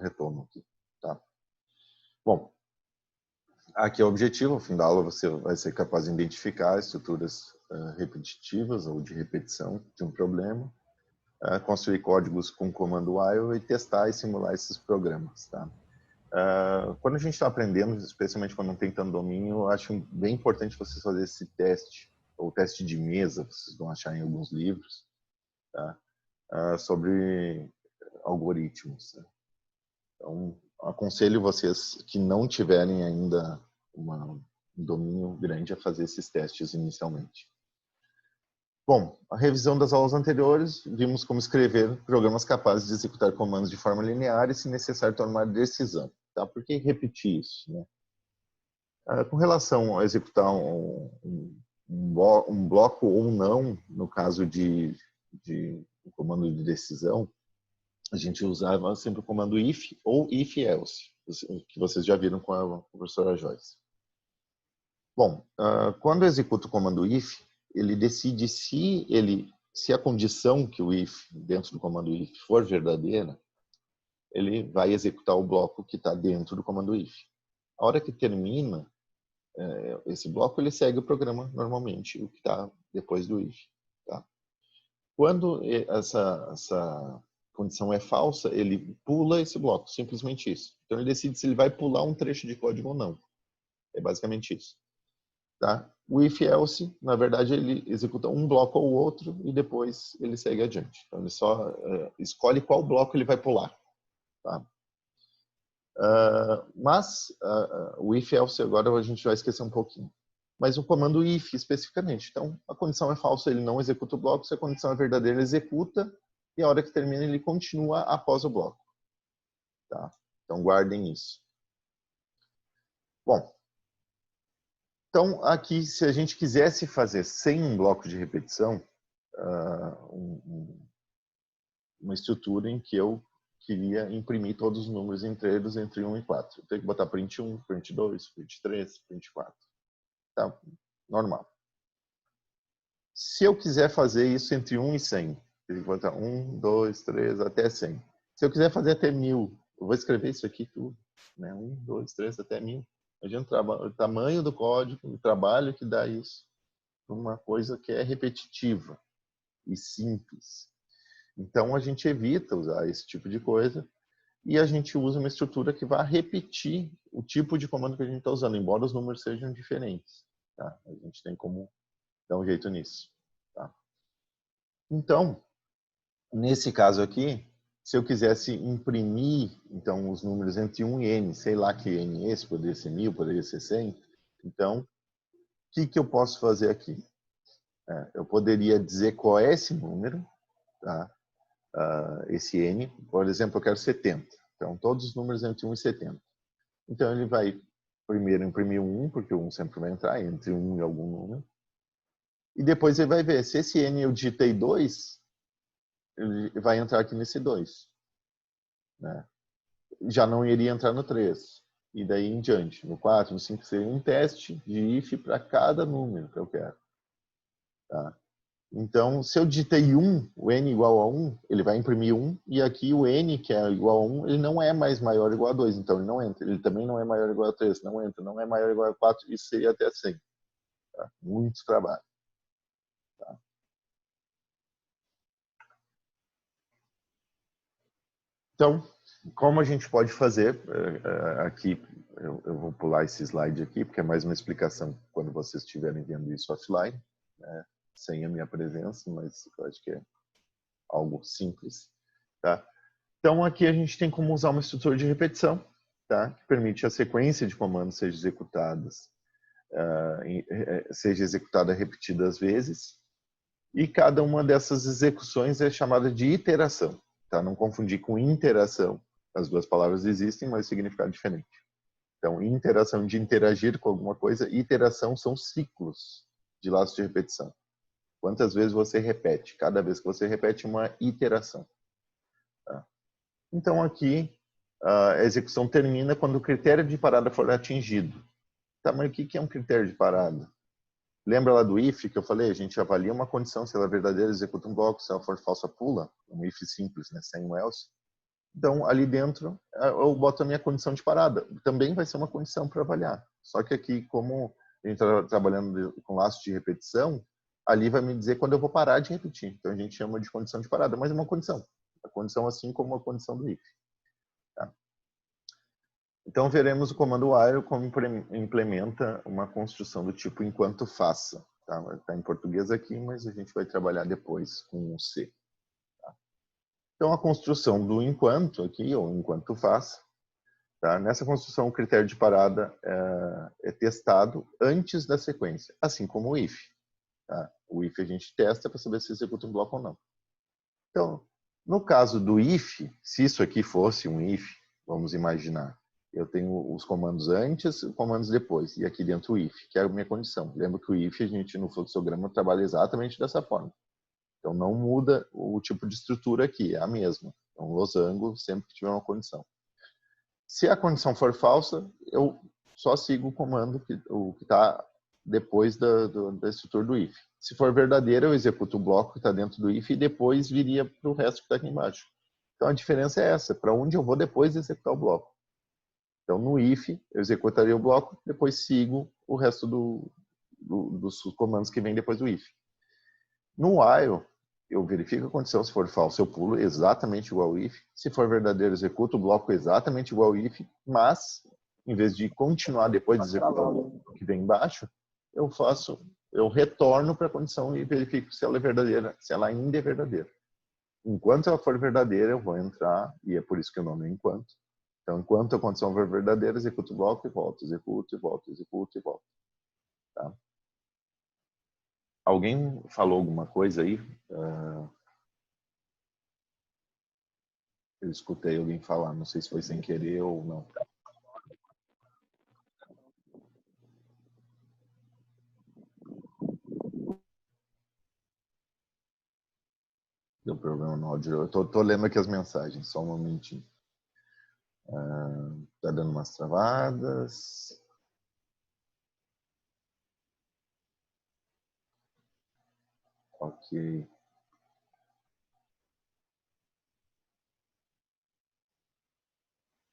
retomo aqui, tá? Bom, aqui é o objetivo, ao fim da aula você vai ser capaz de identificar estruturas repetitivas ou de repetição de um problema, construir códigos com o comando while e testar e simular esses programas, tá? Quando a gente está aprendendo, especialmente quando não tem tanto domínio, eu acho bem importante vocês fazerem esse teste, ou teste de mesa, vocês vão achar em alguns livros, tá? Sobre algoritmos. Né? Então, aconselho vocês que não tiverem ainda um domínio grande a fazer esses testes inicialmente. Bom, a revisão das aulas anteriores, vimos como escrever programas capazes de executar comandos de forma linear e, se necessário, tomar decisão. Tá? Por que repetir isso? Né? Com relação a executar um bloco ou não, no caso de um comando de decisão, a gente usava sempre o comando if ou if-else, que vocês já viram com a professora Joyce. Bom, quando eu executo o comando if, ele decide se a condição que o if, dentro do comando if, for verdadeira, ele vai executar o bloco que está dentro do comando if. A hora que termina esse bloco, ele segue o programa normalmente, o que está depois do if. Tá? Quando essa condição é falsa, ele pula esse bloco, simplesmente isso. Então ele decide se ele vai pular um trecho de código ou não. É basicamente isso. Tá? O if-else, na verdade, ele executa um bloco ou outro e depois ele segue adiante. Então ele só escolhe qual bloco ele vai pular. Tá? Mas o if-else agora a gente vai esquecer um pouquinho. Mas o comando if especificamente. Então, a condição é falsa, ele não executa o bloco. Se a condição é verdadeira, ele executa. E a hora que termina, ele continua após o bloco. Tá? Então, guardem isso. Bom, então aqui, se a gente quisesse fazer sem um bloco de repetição, uma estrutura em que eu queria imprimir todos os números inteiros entre 1 e 4. Eu tenho que botar print 1, print 2, print 3, print 4. Tá? Normal. Se eu quiser fazer isso entre 1 e 100, eu tenho que botar 1, 2, 3, até 100. Se eu quiser fazer até 1000, eu vou escrever isso aqui tudo. Né? 1, 2, 3, até 1000. Imagina o tamanho do código, o trabalho que dá isso. Uma coisa que é repetitiva e simples. Então, a gente evita usar esse tipo de coisa e a gente usa uma estrutura que vai repetir o tipo de comando que a gente está usando, embora os números sejam diferentes. Tá? A gente tem como dar um jeito nisso. Tá? Então, nesse caso aqui, se eu quisesse imprimir então os números entre 1 e n, sei lá que n é esse, poderia ser 1000, poderia ser 100, então, o que eu posso fazer aqui? Eu poderia dizer qual é esse número, tá? Esse n, por exemplo, eu quero 70. Então, todos os números entre 1 e 70. Então, ele vai primeiro imprimir um, porque o 1 sempre vai entrar entre 1 e algum número. E depois ele vai ver, se esse N eu digitei 2, ele vai entrar aqui nesse 2. Né? Já não iria entrar no 3. E daí em diante. No 4, no 5, seria um teste de if para cada número que eu quero. Tá? Então, se eu digitei 1, o n igual a 1, ele vai imprimir 1, e aqui o n, que é igual a 1, ele não é mais maior ou igual a 2, então ele não entra. Ele também não é maior ou igual a 3, não entra. Não é maior ou igual a 4, isso seria até 100. Tá? Muito trabalho. Tá? Então, como a gente pode fazer, aqui, eu vou pular esse slide aqui, porque é mais uma explicação quando vocês estiverem vendo isso offline, né, sem a minha presença, mas eu acho que é algo simples. Tá? Então, aqui a gente tem como usar uma estrutura de repetição, tá? Que permite a sequência de comandos seja executada repetidas vezes, e cada uma dessas execuções é chamada de iteração. Tá? Não confundir com interação. As duas palavras existem, mas o significado é diferente. Então, interação de interagir com alguma coisa, iteração são ciclos de laço de repetição. Quantas vezes você repete? Cada vez que você repete, uma iteração. Tá? Então, aqui, a execução termina quando o critério de parada for atingido. Tá, mas o que é um critério de parada? Lembra lá do if que eu falei? A gente avalia uma condição, se ela é verdadeira, executa um bloco, se ela for falsa, pula. Um if simples, né? Sem um else. Então, ali dentro, eu boto a minha condição de parada. Também vai ser uma condição para avaliar. Só que aqui, como a gente está trabalhando com laço de repetição, ali vai me dizer quando eu vou parar de repetir. Então, a gente chama de condição de parada, mas é uma condição. A condição assim como a condição do if. Tá? Então, veremos o comando while como implementa uma construção do tipo enquanto faça. Tá? Está em português aqui, mas a gente vai trabalhar depois com o C. Tá? Então, a construção do enquanto aqui, ou enquanto faça, tá? Nessa construção, o critério de parada é testado antes da sequência, assim como o if. Tá? O if a gente testa para saber se executa um bloco ou não. Então, no caso do if, se isso aqui fosse um if, vamos imaginar, eu tenho os comandos antes e os comandos depois, e aqui dentro o if, que é a minha condição. Lembra que o if a gente no fluxograma trabalha exatamente dessa forma. Então não muda o tipo de estrutura aqui, é a mesma. Então losango sempre que tiver uma condição. Se a condição for falsa, eu só sigo o comando que está depois da estrutura do if. Se for verdadeira, eu executo o bloco que está dentro do if e depois viria para o resto que está aqui embaixo. Então a diferença é essa, para onde eu vou depois de executar o bloco. Então no if, eu executaria o bloco, depois sigo o resto dos comandos que vem depois do if. No while, eu verifico a condição, se for falso, eu pulo exatamente igual ao if. Se for verdadeiro, eu executo o bloco exatamente igual ao if, mas, em vez de continuar depois de executar o bloco que vem embaixo, eu retorno para a condição e verifico se ela é verdadeira, se ela ainda é verdadeira. Enquanto ela for verdadeira, eu vou entrar, e é por isso que o nome é enquanto. Então, enquanto a condição for verdadeira, executo o bloco e volto, executo e volto, executo e volto. Tá? Alguém falou alguma coisa aí? Eu escutei alguém falar, não sei se foi sem querer ou não. Deu problema no áudio. Eu tô lendo aqui as mensagens, só um momentinho. Tá dando umas travadas. Ok.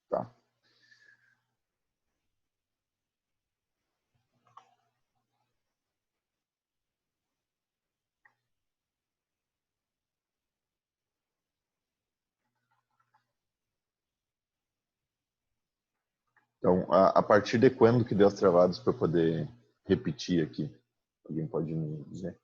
Tá. Então, a partir de quando que deu as travadas para eu poder repetir aqui? Alguém pode me dizer?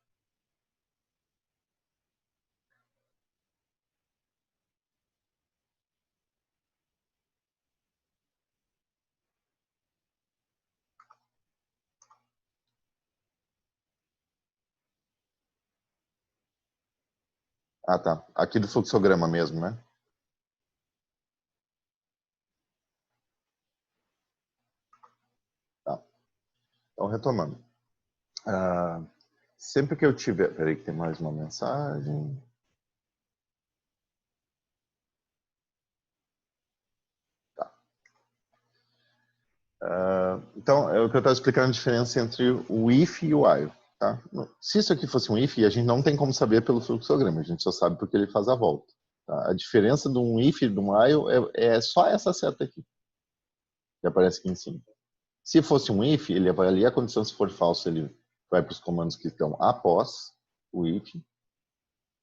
Ah, tá. Aqui do fluxograma mesmo, né? Então, retomando. Sempre que eu tiver... Peraí que tem mais uma mensagem. Então, é o que eu estava explicando, a diferença entre o if e o while. Tá? Se isso aqui fosse um if, a gente não tem como saber pelo fluxograma, a gente só sabe porque ele faz a volta. Tá? A diferença de um if e de um while é só essa seta aqui, que aparece aqui em cima. Se fosse um if, ele avalia a condição, se for falso, ele vai para os comandos que estão após o if.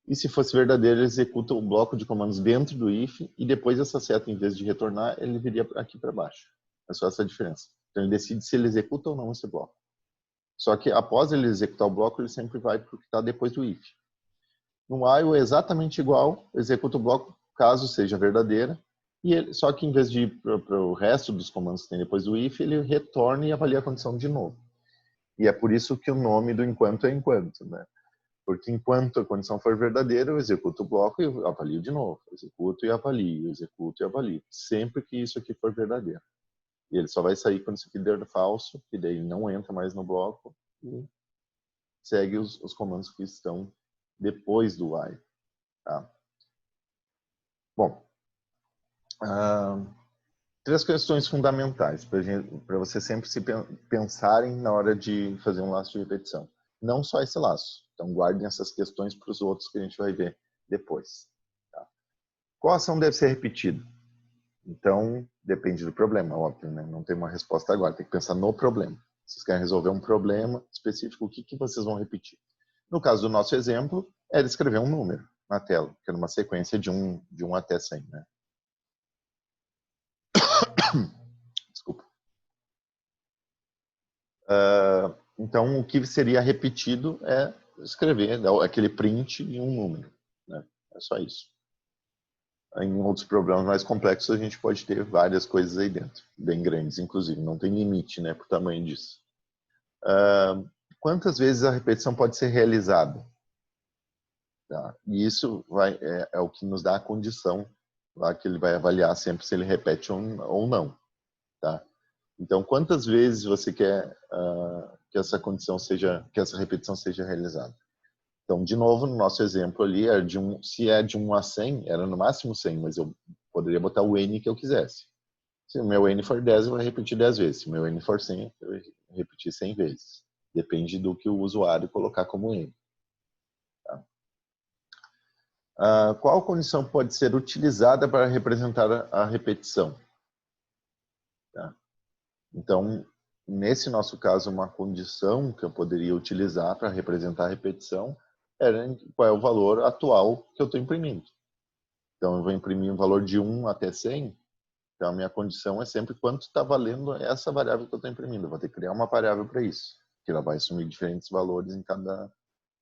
E se fosse verdadeiro, ele executa o bloco de comandos dentro do if, e depois essa seta, em vez de retornar, ele viria aqui para baixo. É só essa a diferença. Então ele decide se ele executa ou não esse bloco. Só que após ele executar o bloco, ele sempre vai para o que está depois do if. No while é exatamente igual, executa o bloco caso seja verdadeira, e ele, só que em vez de ir para o resto dos comandos que tem depois do if, ele retorna e avalia a condição de novo. E é por isso que o nome do enquanto é enquanto, né? Porque enquanto a condição for verdadeira, eu executo o bloco e avalio de novo. Executo e avalio, executo e avalio. Sempre que isso aqui for verdadeiro. E ele só vai sair quando isso aqui der falso, e daí não entra mais no bloco e segue os comandos que estão depois do while. Tá? Bom, 3 questões fundamentais para você sempre se pensarem na hora de fazer um laço de repetição. Não só esse laço. Então guardem essas questões para os outros que a gente vai ver depois. Tá? Qual ação deve ser repetida? Então, depende do problema, óbvio, né? Não tem uma resposta agora, tem que pensar no problema. Vocês querem resolver um problema específico, o que vocês vão repetir? No caso do nosso exemplo, era escrever um número na tela, que era uma sequência de 1 até 100, né? Desculpa. Então, o que seria repetido é escrever aquele print em um número, né? É só isso. Em outros problemas mais complexos, a gente pode ter várias coisas aí dentro, bem grandes, inclusive. Não tem limite, né, para o tamanho disso. Quantas vezes a repetição pode ser realizada? Tá? E isso é o que nos dá a condição lá que ele vai avaliar sempre se ele repete ou não. Tá? Então, quantas vezes você quer que essa repetição seja realizada? Então, de novo, no nosso exemplo ali, se é de 1 a 100, era no máximo 100, mas eu poderia botar o N que eu quisesse. Se o meu N for 10, eu vou repetir 10 vezes. Se o meu N for 100, eu vou repetir 100 vezes. Depende do que o usuário colocar como N. Tá? Qual condição pode ser utilizada para representar a repetição? Tá? Então, nesse nosso caso, uma condição que eu poderia utilizar para representar a repetição era qual é o valor atual que eu estou imprimindo. Então, eu vou imprimir um valor de 1 até 100. Então, a minha condição é sempre quanto está valendo essa variável que eu estou imprimindo. Eu vou ter que criar uma variável para isso, que ela vai assumir diferentes valores em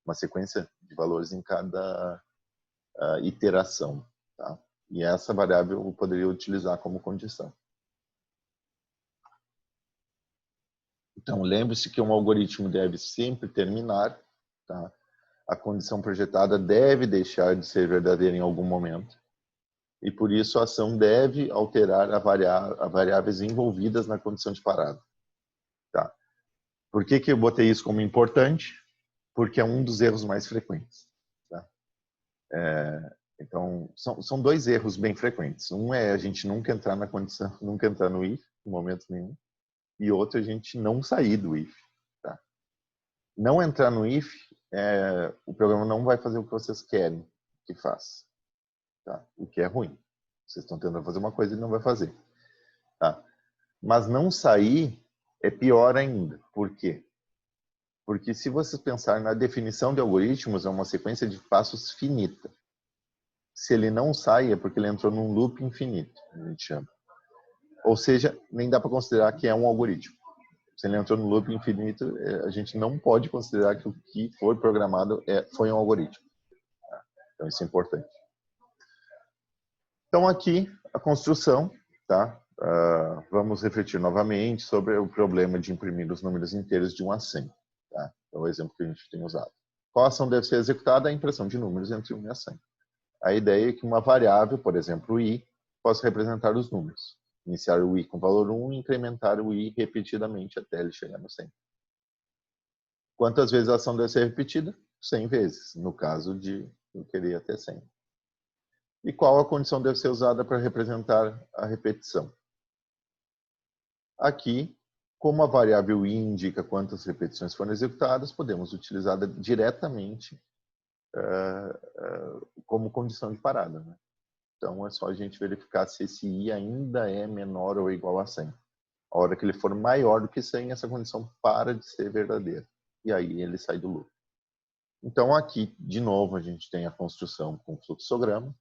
uma sequência de valores em cada iteração. Tá? E essa variável eu poderia utilizar como condição. Então, lembre-se que um algoritmo deve sempre terminar. Tá? A condição projetada deve deixar de ser verdadeira em algum momento. E por isso a ação deve alterar a variáveis envolvidas na condição de parada. Tá? Por que eu botei isso como importante? Porque é um dos erros mais frequentes. Tá? Então, são 2 erros bem frequentes. Um é a gente nunca entrar na condição, nunca entrar no if, em momento nenhum. E outro, a gente não sair do if. Tá? Não entrar no if, o programa não vai fazer o que vocês querem que faça. Tá? O que é ruim. Vocês estão tentando fazer uma coisa e não vai fazer. Tá? Mas não sair é pior ainda. Por quê? Porque se vocês pensarem na definição de algoritmos, é uma sequência de passos finita. Se ele não sai, é porque ele entrou num loop infinito, a gente chama. Ou seja, nem dá para considerar que é um algoritmo. Se ele entrou no loop infinito, a gente não pode considerar que o que foi programado foi um algoritmo. Então, isso é importante. Então, aqui, a construção, tá? Vamos refletir novamente sobre o problema de imprimir os números inteiros de 1 a 100. Tá? É o exemplo que a gente tem usado. Qual ação deve ser executada? A impressão de números entre 1 e 100. A ideia é que uma variável, por exemplo, o i, possa representar os números. Iniciar o i com valor 1 e incrementar o i repetidamente até ele chegar no 100. Quantas vezes a ação deve ser repetida? 100 vezes, no caso de eu querer ter 100. E qual a condição deve ser usada para representar a repetição? Aqui, como a variável i indica quantas repetições foram executadas, podemos utilizá-la diretamente como condição de parada, né? Então, é só a gente verificar se esse i ainda é menor ou igual a 100. A hora que ele for maior do que 100, essa condição para de ser verdadeira. E aí ele sai do loop. Então, aqui, de novo, a gente tem a construção com fluxograma,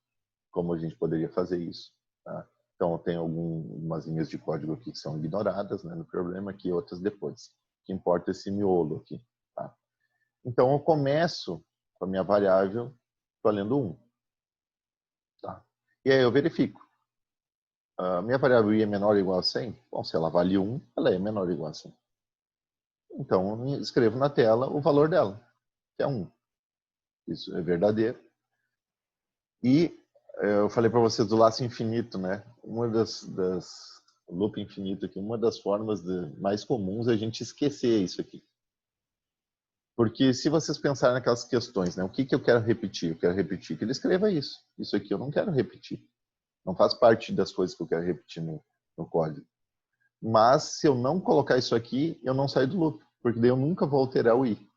como a gente poderia fazer isso. Tá? Então, tem algumas linhas de código aqui que são ignoradas, né, no problema, aqui outras depois. O que importa é esse miolo aqui. Tá? Então, eu começo com a minha variável valendo 1. Tá? E aí eu verifico. A minha variável i é menor ou igual a 100? Bom, se ela vale 1, ela é menor ou igual a 100. Então, eu escrevo na tela o valor dela, que é 1. Isso é verdadeiro. E eu falei para vocês do laço infinito, né? Uma das loop infinito aqui, uma das formas mais comuns é a gente esquecer isso aqui. Porque se vocês pensarem naquelas questões, né? O que eu quero repetir? Eu quero repetir que ele escreva isso. Isso aqui eu não quero repetir. Não faz parte das coisas que eu quero repetir no código. Mas se eu não colocar isso aqui, eu não saio do loop. Porque daí eu nunca vou alterar o i.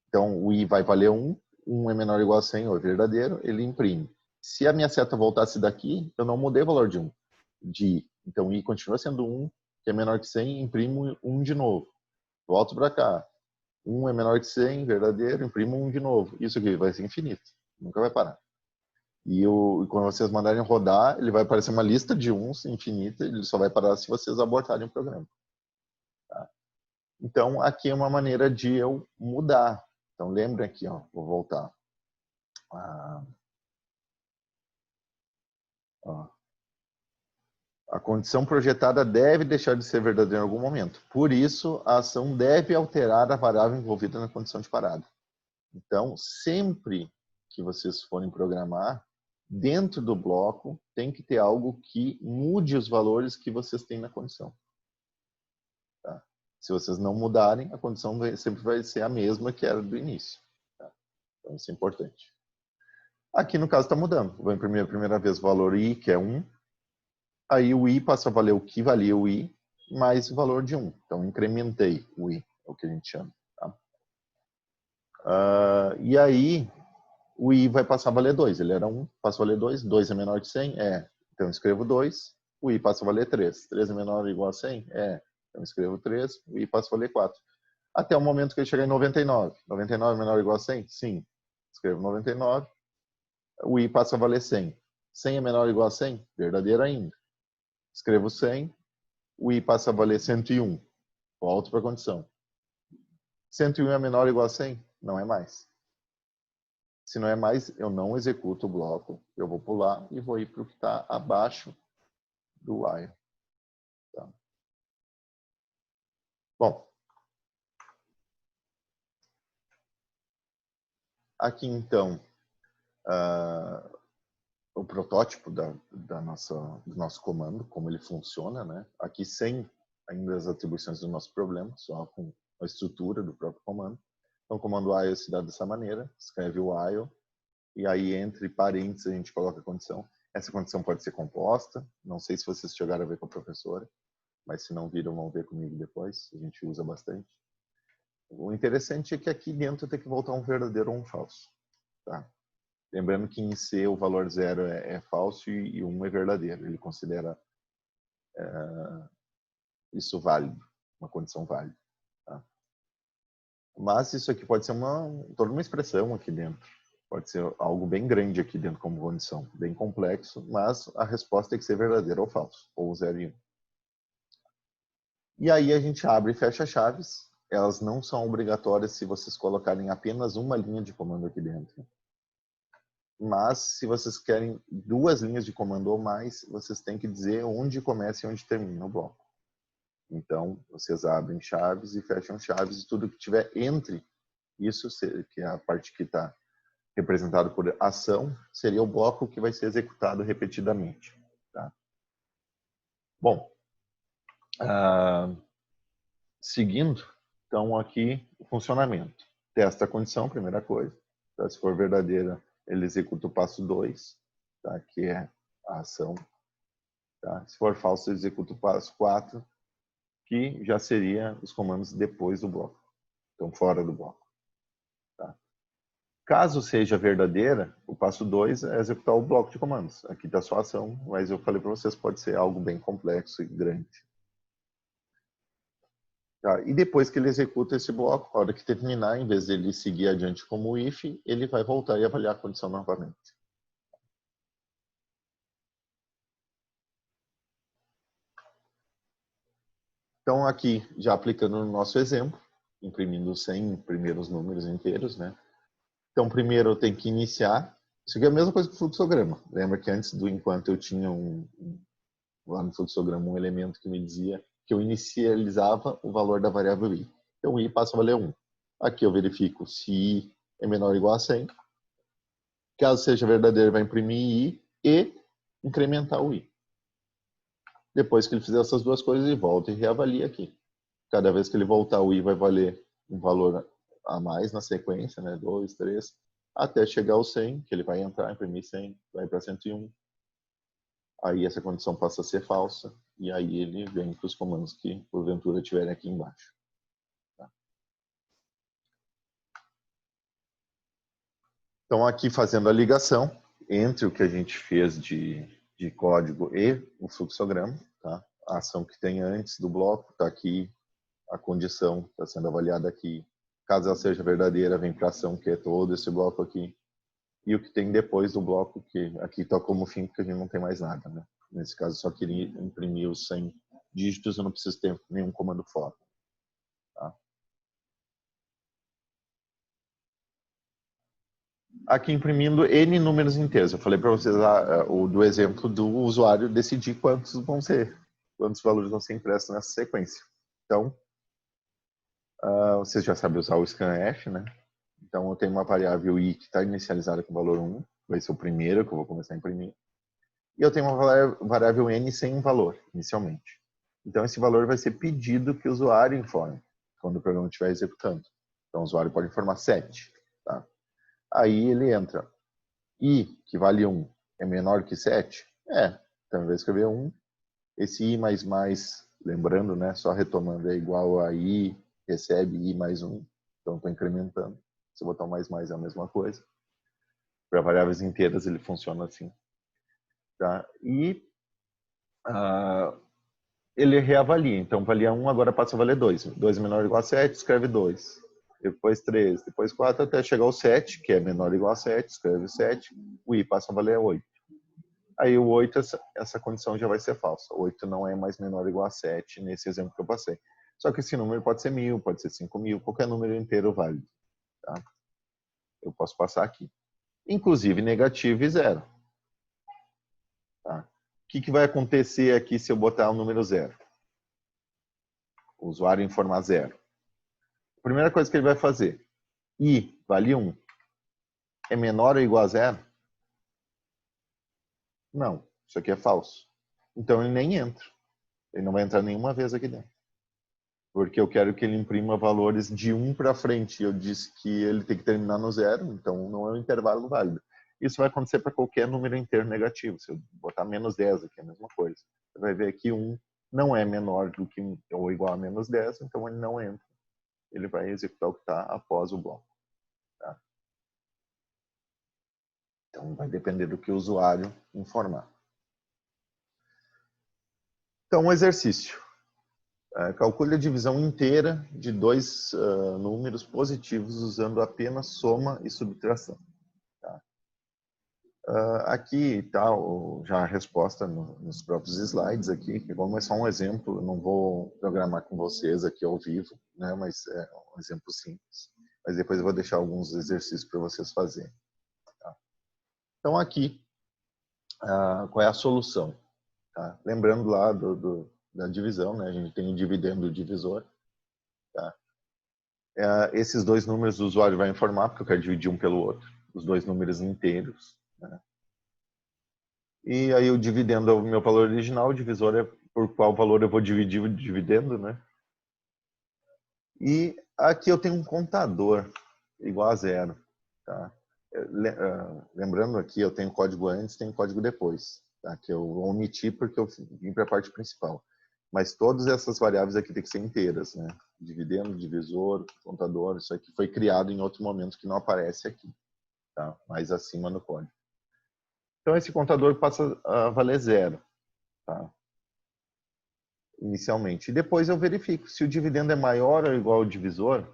Então o i vai valer 1. 1 é menor ou igual a 100, ou é verdadeiro, ele imprime. Se a minha seta voltasse daqui, eu não mudei o valor de 1. Então, i continua sendo 1, que é menor que 100, imprimo 1 de novo. Volto para cá. 1 é menor que 100, verdadeiro, imprimo 1 de novo. Isso aqui vai ser infinito. Nunca vai parar. E quando vocês mandarem rodar, ele vai aparecer uma lista de 1s infinita, ele só vai parar se vocês abortarem o programa. Tá? Então, aqui é uma maneira de eu mudar. Então, lembrem aqui, ó, vou voltar. A condição projetada deve deixar de ser verdadeira em algum momento. Por isso, a ação deve alterar a variável envolvida na condição de parada. Então, sempre que vocês forem programar, dentro do bloco, tem que ter algo que mude os valores que vocês têm na condição. Tá? Se vocês não mudarem, a condição sempre vai ser a mesma que era do início. Tá? Então, isso é importante. Aqui, no caso, está mudando. Vou imprimir a primeira vez o valor i, que é 1. Aí o i passa a valer o que valia o i, mais o valor de 1. Então, incrementei o i, é o que a gente chama. Tá? E aí, o i vai passar a valer 2. Ele era 1, passa a valer 2. 2 é menor que 100? É. Então, eu escrevo 2. O i passa a valer 3. 3 é menor ou igual a 100? É. Então, eu escrevo 3. O i passa a valer 4. Até o momento que ele chegar em 99. 99 é menor ou igual a 100? Sim. Escrevo 99. O i passa a valer 100. 100 é menor ou igual a 100? Verdadeiro ainda. Escrevo 100. O i passa a valer 101. Volto para a condição. 101 é menor ou igual a 100? Não é mais. Se não é mais, eu não executo o bloco. Eu vou pular e vou ir para o que está abaixo do while. Tá? Bom. Aqui, então, o protótipo do nosso comando, como ele funciona, né? Aqui sem ainda as atribuições do nosso problema, só com a estrutura do próprio comando. Então, o comando while se dá dessa maneira, escreve o while, e aí entre parênteses a gente coloca a condição. Essa condição pode ser composta, não sei se vocês chegaram a ver com a professora, mas se não viram, vão ver comigo depois, a gente usa bastante. O interessante é que aqui dentro tem que voltar um verdadeiro ou um falso. Tá? Lembrando que em C o valor 0 é falso e 1 é verdadeiro. Ele considera isso válido, uma condição válida. Tá? Mas isso aqui pode ser toda uma expressão aqui dentro. Pode ser algo bem grande aqui dentro como condição, bem complexo, mas a resposta tem que ser verdadeira ou falso, ou 0 e 1. E aí a gente abre e fecha chaves. Elas não são obrigatórias se vocês colocarem apenas uma linha de comando aqui dentro. Mas se vocês querem 2 linhas de comando ou mais, vocês têm que dizer onde começa e onde termina o bloco. Então, vocês abrem chaves e fecham chaves e tudo que tiver entre isso, que é a parte que está representado por ação, seria o bloco que vai ser executado repetidamente. Tá? Bom, seguindo, Então, aqui, o funcionamento. Testa a condição, primeira coisa. Então, se for verdadeira, ele executa o passo 2, tá? Que é a ação. Tá? Se for falso, ele executa o passo 4, que já seria os comandos depois do bloco. Então, fora do bloco. Tá? Caso seja verdadeira, o passo 2 é executar o bloco de comandos. Aqui está só a ação, mas eu falei para vocês, pode ser algo bem complexo e grande. Tá? E depois que ele executa esse bloco, a hora que terminar, em vez de ele seguir adiante como if, ele vai voltar e avaliar a condição novamente. Então, aqui, já aplicando no nosso exemplo, imprimindo 100 primeiros números inteiros, né? Então, primeiro eu tenho que iniciar. Isso aqui é a mesma coisa que o fluxograma. Lembra que antes do enquanto eu tinha lá no fluxograma um elemento que me dizia que eu inicializava o valor da variável i. Então, i passa a valer 1. Aqui eu verifico se i é menor ou igual a 100. Caso seja verdadeiro, vai imprimir i e incrementar o i. Depois que ele fizer essas duas coisas, ele volta e reavalia aqui. Cada vez que ele voltar, o i vai valer um valor a mais na sequência, né? 2, 3, até chegar ao 100, que ele vai entrar, imprimir 100, vai para 101. Aí essa condição passa a ser falsa, e aí ele vem para os comandos que, porventura, tiverem aqui embaixo. Tá? Então, aqui fazendo a ligação entre o que a gente fez de código e o fluxograma, tá? A ação que tem antes do bloco está aqui, a condição está sendo avaliada aqui. Caso ela seja verdadeira, vem para a ação, que é todo esse bloco aqui. E o que tem depois do bloco, que aqui está como fim, porque a gente não tem mais nada, né? Nesse caso, só queria imprimir os 100 dígitos, eu não preciso ter nenhum comando fora. Tá? Aqui imprimindo N números inteiros. Eu falei para vocês do exemplo do usuário decidir quantos vão ser, quantos valores vão ser impressos nessa sequência. Então, vocês já sabem usar o scanf, né? Então, eu tenho uma variável i que está inicializada com o valor 1, vai ser o primeiro que eu vou começar a imprimir. E eu tenho uma variável n sem um valor, inicialmente. Então, esse valor vai ser pedido que o usuário informe, quando o programa estiver executando. Então, o usuário pode informar 7. Tá? Aí ele entra. I, que vale 1, é menor que 7? Então, vai escrever 1. Esse i mais, lembrando, né, só retomando, é igual a i, recebe i mais 1. Então, estou incrementando. Se eu botar um mais é a mesma coisa. Para variáveis inteiras, ele funciona assim. Tá? E ele reavalia. Então, valia 1, agora passa a valer 2. 2 é menor ou igual a 7, escreve 2. Depois 3, depois 4, até chegar ao 7, que é menor ou igual a 7, escreve 7. O i passa a valer 8. Aí o 8, essa condição já vai ser falsa. 8 não é mais menor ou igual a 7, nesse exemplo que eu passei. Só que esse número pode ser 1000, pode ser 5000, qualquer número inteiro válido. Tá? Eu posso passar aqui. Inclusive negativo e zero. Tá? O que vai acontecer aqui se eu botar o número 0? O usuário informar 0. A primeira coisa que ele vai fazer, i vale 1, é menor ou igual a 0? Não, isso aqui é falso. Então ele nem entra. Ele não vai entrar nenhuma vez aqui dentro. Porque eu quero que ele imprima valores de 1 para frente. Eu disse que ele tem que terminar no 0, então não é um intervalo válido. Isso vai acontecer para qualquer número inteiro negativo. Se eu botar menos 10 aqui, é a mesma coisa. Você vai ver que 1 não é menor do que ou igual a menos 10, então ele não entra. Ele vai executar o que está após o bloco. Tá? Então vai depender do que o usuário informar. Então, um exercício. Calcule a divisão inteira de dois números positivos usando apenas soma e subtração. Tá? Aqui está já a resposta nos próprios slides aqui, que como é só um exemplo, eu não vou programar com vocês aqui ao vivo, né, mas é um exemplo simples. Mas depois eu vou deixar alguns exercícios para vocês fazerem. Tá? Então aqui, qual é a solução? Tá? Lembrando lá da divisão, né, a gente tem o dividendo e o divisor. Tá? Esses dois números o usuário vai informar, porque eu quero dividir um pelo outro, os dois números inteiros. Né? E aí o dividendo é o meu valor original, o divisor é por qual valor eu vou dividir o dividendo, né? E aqui eu tenho um contador igual a zero. Tá? Lembrando aqui, eu tenho código antes, tenho código depois. Tá? Que eu omiti porque eu vim para a parte principal. Mas todas essas variáveis aqui tem que ser inteiras. Né? Dividendo, divisor, contador, isso aqui foi criado em outro momento que não aparece aqui. Tá? Mais acima no código. Então esse contador passa a valer zero. Tá? Inicialmente. E depois eu verifico se o dividendo é maior ou igual ao divisor.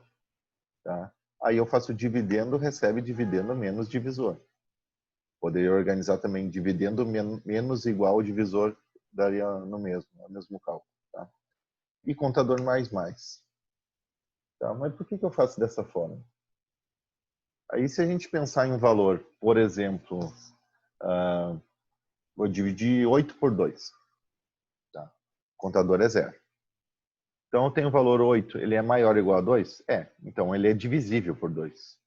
Tá? Aí eu faço dividendo, recebe dividendo menos divisor. Poderia organizar também dividendo menos igual ao divisor, daria no mesmo cálculo. Tá? E contador mais mais. Tá? Mas por que eu faço dessa forma? Aí se a gente pensar em um valor, por exemplo, vou dividir 8 por 2. Tá? O contador é zero. Então eu tenho o valor 8, ele é maior ou igual a 2? É, então ele é divisível por 2.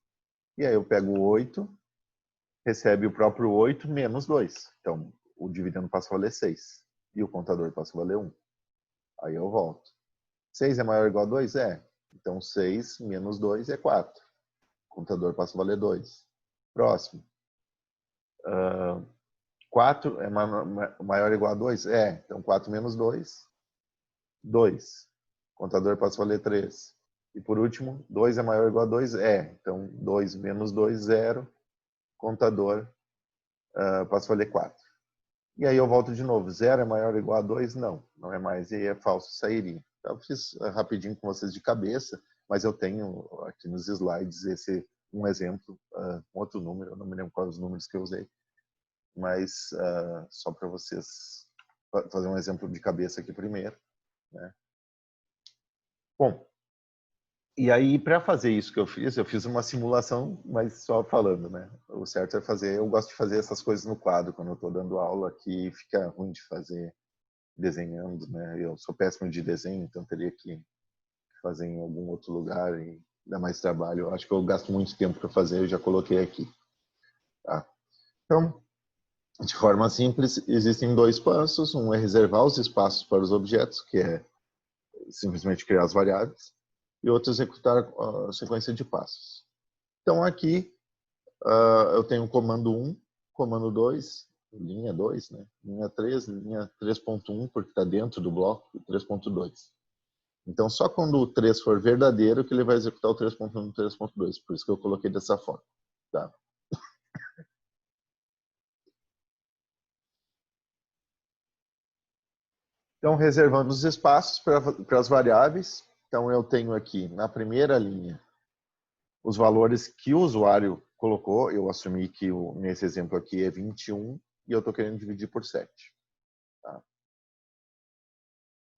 E aí eu pego o 8, recebe o próprio 8 menos 2. Então o dividendo passa a valer 6. E o contador passa a valer 1. Aí eu volto. 6 é maior ou igual a 2? É. Então 6 menos 2 é 4. O contador passa a valer 2. Próximo. 4 é maior ou igual a 2? É. Então 4 menos 2, 2. O contador passa a valer 3. E por último, 2 é maior ou igual a 2? É. Então 2 menos 2, 0. Contador passa a valer 4. E aí eu volto de novo. 0 é maior ou igual a 2? Não. Não é mais. E aí é falso, sairia. Então, eu fiz rapidinho com vocês de cabeça, mas eu tenho aqui nos slides um exemplo, um outro número. Eu não me lembro quais os números que eu usei. Mas só para vocês fazer um exemplo de cabeça aqui primeiro. Né? Bom, e aí para fazer isso que eu fiz uma simulação, mas só falando, né? O certo é fazer, eu gosto de fazer essas coisas no quadro, quando eu estou dando aula, que fica ruim de fazer desenhando, né? Eu sou péssimo de desenho, então teria que fazer em algum outro lugar e dar mais trabalho. Eu acho que eu gasto muito tempo para fazer, eu já coloquei aqui. Tá? Então, de forma simples, existem dois passos. Um é reservar os espaços para os objetos, que é simplesmente criar as variáveis, e outro executar a sequência de passos. Então aqui eu tenho o comando 1, comando 2, linha 2, né? Linha 3, linha 3.1, porque está dentro do bloco, 3.2. Então só quando o 3 for verdadeiro que ele vai executar o 3.1 e o 3.2. Por isso que eu coloquei dessa forma. Tá? Então reservando os espaços para as variáveis. Então eu tenho aqui na primeira linha os valores que o usuário colocou. Eu assumi que nesse exemplo aqui é 21 e eu estou querendo dividir por 7. Tá?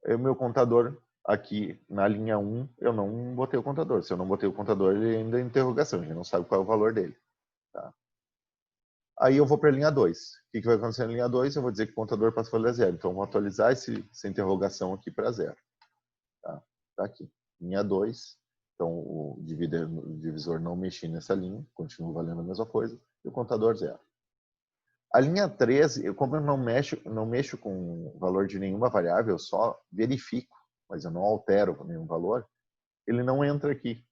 O meu contador aqui na linha 1, eu não botei o contador. Se eu não botei o contador, ele ainda é interrogação, a gente não sabe qual é o valor dele. Tá? Aí eu vou para a linha 2. O que vai acontecer na linha 2? Eu vou dizer que o contador passa a valer 0. Então eu vou atualizar essa interrogação aqui para 0. Tá? Tá aqui. Linha 2. Então o divisor não mexi nessa linha, continua valendo a mesma coisa. E o contador 0. A linha 13, como eu não mexo com o valor de nenhuma variável, eu só verifico, mas eu não altero nenhum valor, ele não entra aqui,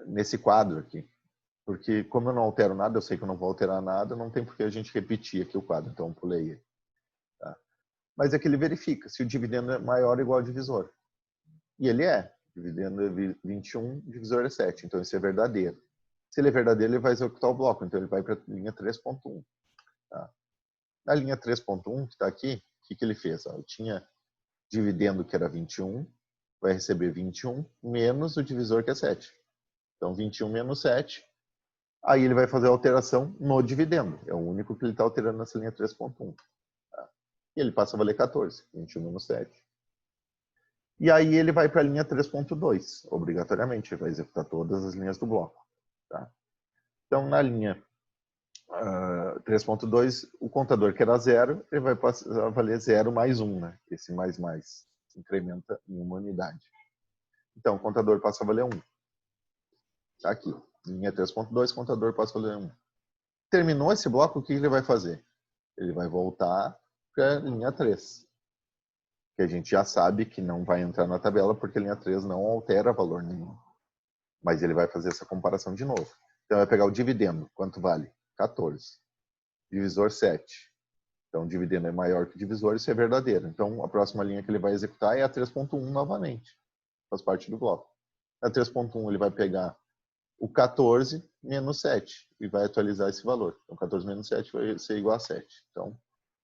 nesse quadro aqui. Porque como eu não altero nada, eu sei que eu não vou alterar nada, não tem por que a gente repetir aqui o quadro, então eu pulei. Tá? Mas é que ele verifica se o dividendo é maior ou igual ao divisor. E ele é. Dividendo é 21, divisor é 7, então isso é verdadeiro. Se ele é verdadeiro, ele vai executar o bloco, então ele vai para a linha 3.1. Tá? Na linha 3.1, que está aqui, o que ele fez? Eu tinha dividendo, que era 21, vai receber 21, menos o divisor, que é 7. Então, 21 menos 7. Aí ele vai fazer a alteração no dividendo. É o único que ele está alterando nessa linha 3.1. Tá? E ele passa a valer 14, 21 menos 7. E aí ele vai para a linha 3.2, obrigatoriamente. Ele vai executar todas as linhas do bloco. Tá? Então, na linha 3.2, o contador que era 0, ele vai passar a valer 0 mais 1. Né? Esse mais incrementa em uma unidade. Então, o contador passa a valer 1. Tá aqui. Linha 3.2, contador passa a valer 1. Terminou esse bloco, o que ele vai fazer? Ele vai voltar para a linha 3. que a gente já sabe que não vai entrar na tabela porque a linha 3 não altera valor nenhum. Mas ele vai fazer essa comparação de novo. Então, vai pegar o dividendo. Quanto vale? 14. Divisor 7. Então, o dividendo é maior que o divisor, isso é verdadeiro. Então, a próxima linha que ele vai executar é a 3.1 novamente. Faz parte do bloco. Na 3.1, ele vai pegar o 14 menos 7 e vai atualizar esse valor. Então, 14 menos 7 vai ser igual a 7. Então,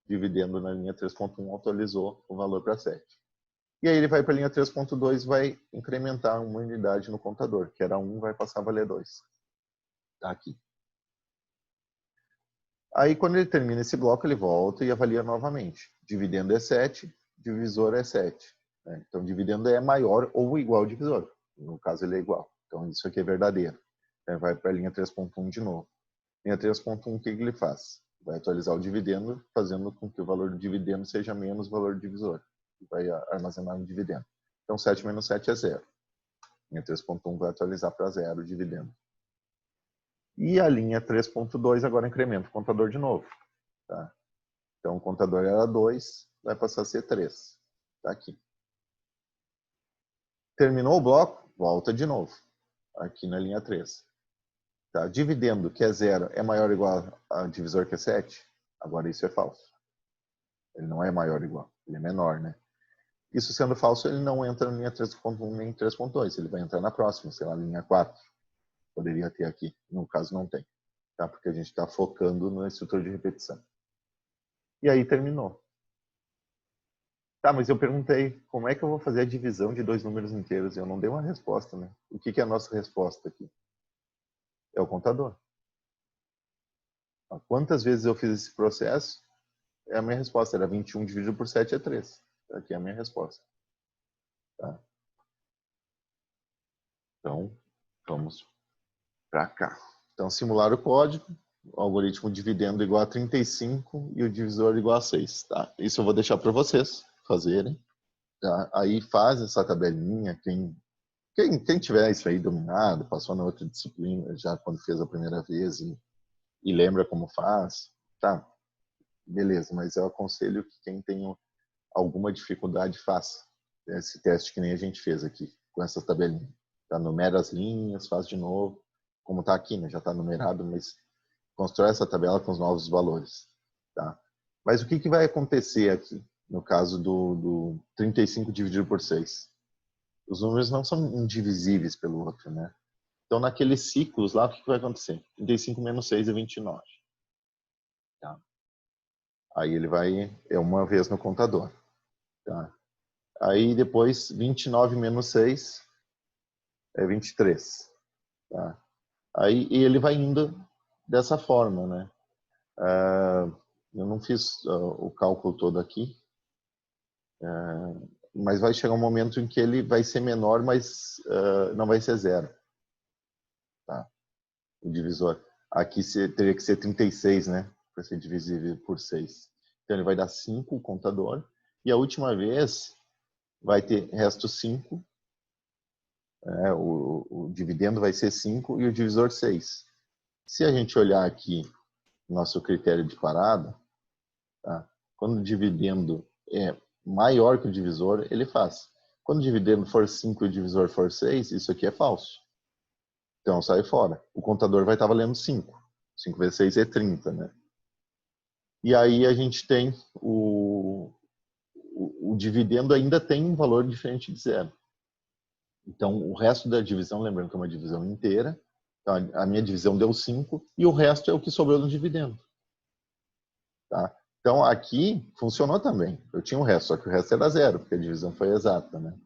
dividendo na linha 3.1 atualizou o valor para 7. E aí ele vai para a linha 3.2 e vai incrementar uma unidade no contador, que era 1, vai passar a valer 2. Tá aqui. Aí quando ele termina esse bloco, ele volta e avalia novamente. Dividendo é 7, divisor é 7. Né? Então dividendo é maior ou igual ao divisor. No caso ele é igual. Então isso aqui é verdadeiro. Então, vai para a linha 3.1 de novo. Linha 3.1, o que ele faz? Vai atualizar o dividendo, fazendo com que o valor do dividendo seja menos o valor do divisor. Vai armazenar no dividendo. Então 7 menos 7 é 0. Linha 3.1 vai atualizar para 0 o dividendo. E a linha 3.2 agora incrementa o contador de novo. Tá? Então o contador era 2, vai passar a ser 3. Tá aqui. Terminou o bloco, volta de novo. Aqui na linha 3. Tá? Dividendo, que é 0, é maior ou igual a divisor, que é 7? Agora isso é falso. Ele não é maior ou igual, ele é menor, né? Isso sendo falso, ele não entra na linha 3.1 nem 3.2. Ele vai entrar na próxima, sei lá, linha 4. Poderia ter aqui. No caso, não tem. Tá? Porque a gente está focando na estrutura de repetição. E aí terminou. Tá, mas eu perguntei, como é que eu vou fazer a divisão de dois números inteiros? Eu não dei uma resposta, né? O que é a nossa resposta aqui? É o contador. Quantas vezes eu fiz esse processo? É a minha resposta. Era 21 dividido por 7 é 3. Aqui é a minha resposta. Tá? Então, vamos para cá. Então, simular o código. O algoritmo dividendo igual a 35 e o divisor igual a 6. Tá? Isso eu vou deixar para vocês fazerem. Tá? Aí faz essa tabelinha. Quem tiver isso aí dominado, passou na outra disciplina já quando fez a primeira vez e lembra como faz, tá? Beleza, mas eu aconselho que quem tem alguma dificuldade faça esse teste que nem a gente fez aqui, com essa tabelinha. Tá? Numera as linhas, faz de novo. Como está aqui, né? Já está numerado, mas constrói essa tabela com os novos valores. Tá? Mas o que vai acontecer aqui, no caso do 35 dividido por 6? Os números não são indivisíveis pelo outro, né? Então, naqueles ciclos lá, o que vai acontecer? 35 menos 6 é 29. Tá? Aí ele vai, é uma vez no contador. Tá? Aí depois, 29 menos 6 é 23. Tá? Aí e ele vai indo dessa forma, né? Eu não fiz o cálculo todo aqui, mas vai chegar um momento em que ele vai ser menor, mas não vai ser 0. Tá? O divisor. Aqui teria que ser 36, né? Para ser divisível por 6. Então ele vai dar 5 o contador. E a última vez vai ter resto 5. O dividendo vai ser 5 e o divisor 6. Se a gente olhar aqui nosso critério de parada, tá? Quando o dividendo é maior que o divisor, ele faz. Quando o dividendo for 5 e o divisor for 6, isso aqui é falso. Então sai fora. O contador vai estar valendo 5. 5 vezes 6 é 30, né? E aí a gente tem o dividendo ainda tem um valor diferente de 0. Então o resto da divisão, lembrando que é uma divisão inteira, então, a minha divisão deu 5 e o resto é o que sobrou no dividendo. Tá? Então aqui funcionou também. Eu tinha o resto, só que o resto era 0, porque a divisão foi exata, né?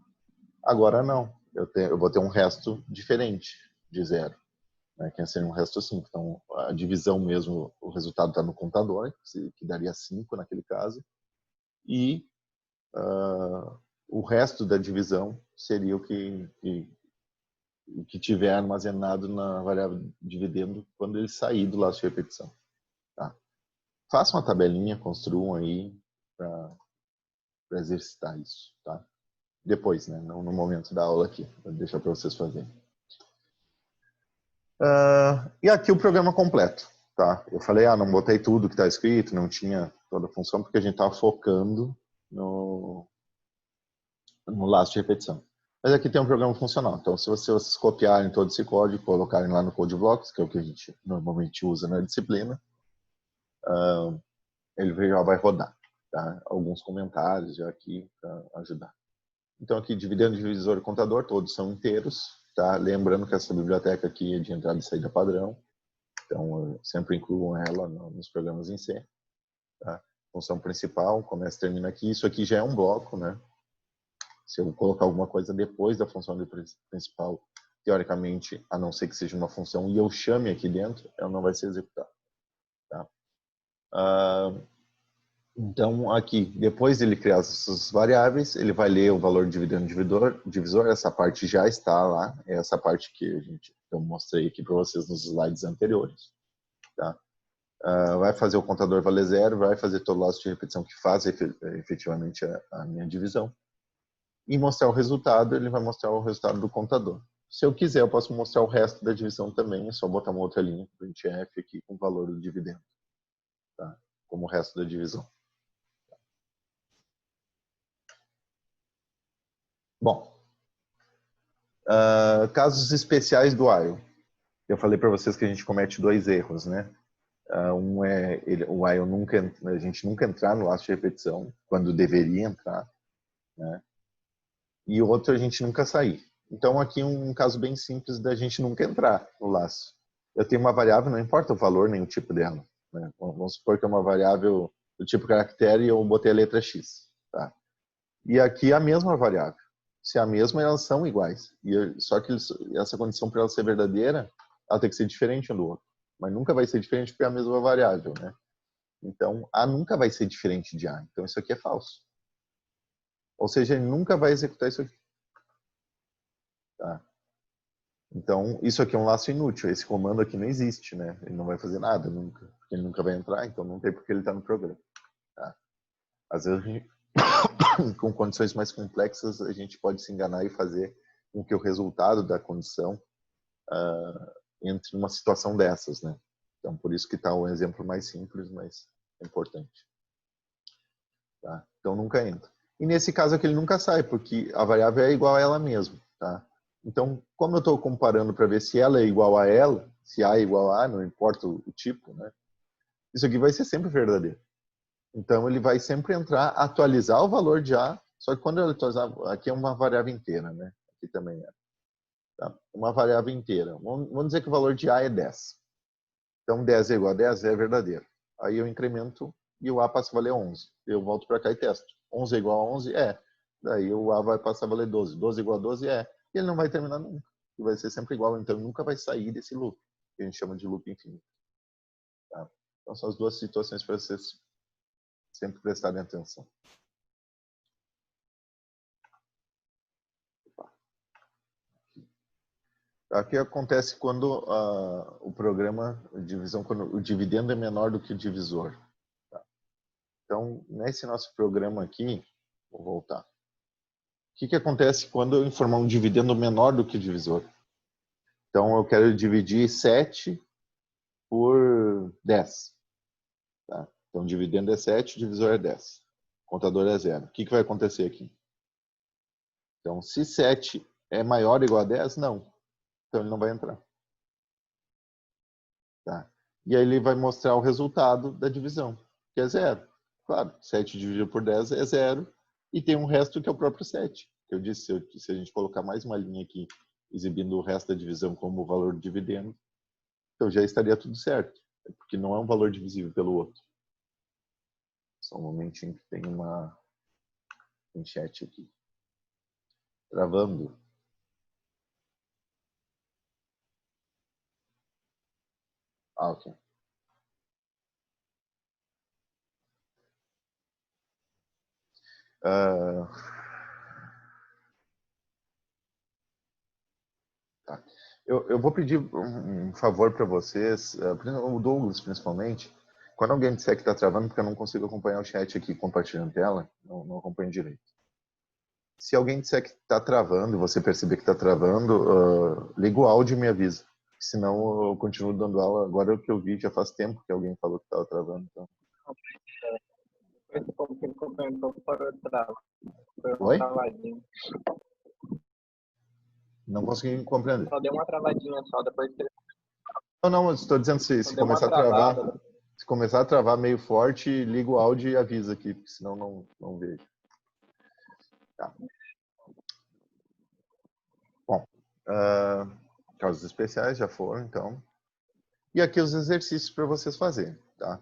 Agora não. Eu vou ter um resto diferente de 0. Né, que seria um resto 5. Então, a divisão mesmo, o resultado está no contador, que daria 5 naquele caso, e o resto da divisão seria o que tiver armazenado na variável dividendo quando ele sair do laço de repetição. Tá? Façam uma tabelinha, construam aí para exercitar isso. Tá? Depois, né? Não no momento da aula aqui, vou deixar para vocês fazerem. E aqui o programa completo. Tá? Eu falei, não botei tudo que está escrito, não tinha toda a função, porque a gente estava focando no no laço de repetição. Mas aqui tem um programa funcional. Então, se vocês copiarem todo esse código e colocarem lá no CodeBlocks, que é o que a gente normalmente usa na disciplina, ele já vai rodar. Tá? Alguns comentários já aqui para ajudar. Então, aqui, dividendo, divisor e contador, todos são inteiros. Tá? Lembrando que essa biblioteca aqui é de entrada e saída padrão. Então, eu sempre incluo ela nos programas em C. Tá? Função principal, começa e termina aqui. Isso aqui já é um bloco, né? Se eu colocar alguma coisa depois da função principal, teoricamente, a não ser que seja uma função e eu chame aqui dentro, ela não vai ser executada. Tá? Então, aqui, depois de ele criar essas variáveis, ele vai ler o valor dividendo divisor, essa parte já está lá, é essa parte que eu mostrei aqui para vocês nos slides anteriores. Tá? Vai fazer o contador valer zero, vai fazer todo o laço de repetição que faz efetivamente a minha divisão. E mostrar o resultado, ele vai mostrar o resultado do contador. Se eu quiser, eu posso mostrar o resto da divisão também, é só botar uma outra linha, printf aqui com o valor do dividendo, tá? Como o resto da divisão. Bom, casos especiais do while. Eu falei para vocês que a gente comete dois erros, né? Um é o while a gente nunca entrar no laço de repetição, quando deveria entrar, né? E o outro a gente nunca sair. Então aqui um caso bem simples da gente nunca entrar no laço. Eu tenho uma variável, não importa o valor nem o tipo dela, né? Vamos supor que é uma variável do tipo caractere e eu botei a letra X. Tá? E aqui a mesma variável. Se é a mesma, elas são iguais. Só que essa condição, para ela ser verdadeira, ela tem que ser diferente um do outro. Mas nunca vai ser diferente porque é a mesma variável, né? Então, A nunca vai ser diferente de A. Então, isso aqui é falso. Ou seja, ele nunca vai executar isso aqui. Tá? Então, isso aqui é um laço inútil. Esse comando aqui não existe, né? Ele não vai fazer nada nunca. Porque ele nunca vai entrar, então não tem porque ele está no programa. Tá? Às vezes, com condições mais complexas, a gente pode se enganar e fazer com que o resultado da condição entre numa situação dessas, né? Então, por isso que está um exemplo mais simples, mas é importante. Tá? Então, nunca entra. E nesse caso aqui, ele nunca sai, porque a variável é igual a ela mesma. Tá? Então, como eu estou comparando para ver se ela é igual a ela, se A é igual a A, não importa o tipo, né? Isso aqui vai ser sempre verdadeiro. Então, ele vai sempre entrar, atualizar o valor de A, só que quando ele atualizar, aqui é uma variável inteira, né? Aqui também é. Tá? Uma variável inteira. Vamos dizer que o valor de A é 10. Então, 10 é igual a 10 é verdadeiro. Aí eu incremento e o A passa a valer 11. Eu volto para cá e testo. 11 é igual a 11? É. Daí o A vai passar a valer 12. 12 é igual a 12? É. E ele não vai terminar nunca. E vai ser sempre igual. Então, nunca vai sair desse loop, que a gente chama de loop infinito. Tá? Então, são as duas situações para vocês sempre prestarem atenção. Aqui acontece quando o programa de divisão, quando o dividendo é menor do que o divisor. Tá? Então, nesse nosso programa aqui, vou voltar. O que acontece quando eu informar um dividendo menor do que o divisor? Então, eu quero dividir 7 por 10. Tá? Então, dividendo é 7, divisor é 10. Contador é 0. O que vai acontecer aqui? Então, se 7 é maior ou igual a 10, não. Então, ele não vai entrar. Tá? E aí ele vai mostrar o resultado da divisão, que é 0. Claro, 7 dividido por 10 é 0. E tem um resto que é o próprio 7. Eu disse, se a gente colocar mais uma linha aqui, exibindo o resto da divisão como o valor do dividendo, então já estaria tudo certo. Porque não é um valor divisível pelo outro. Só um momentinho que tem uma chat aqui. Travando. Ah, ok. Tá. Eu vou pedir um favor para vocês, o Douglas principalmente, quando alguém disser que está travando, porque eu não consigo acompanhar o chat aqui compartilhando tela, não acompanho direito. Se alguém disser que está travando e você perceber que está travando, liga o áudio e me avisa. Senão eu continuo dando aula. Agora o que eu vi já faz tempo que alguém falou que estava travando. Então. esse ponto que ele comentou fora de trava. Foi uma Oi? travadinha. Não consegui compreender. Só deu uma travadinha só, depois que ele Não, eu estou dizendo se deu uma começar a travar, travada. se começar a travar meio forte, liga o áudio e avisa aqui, porque senão não vejo. Tá. Bom, casos especiais já foram, então. E aqui os exercícios para vocês fazerem, tá?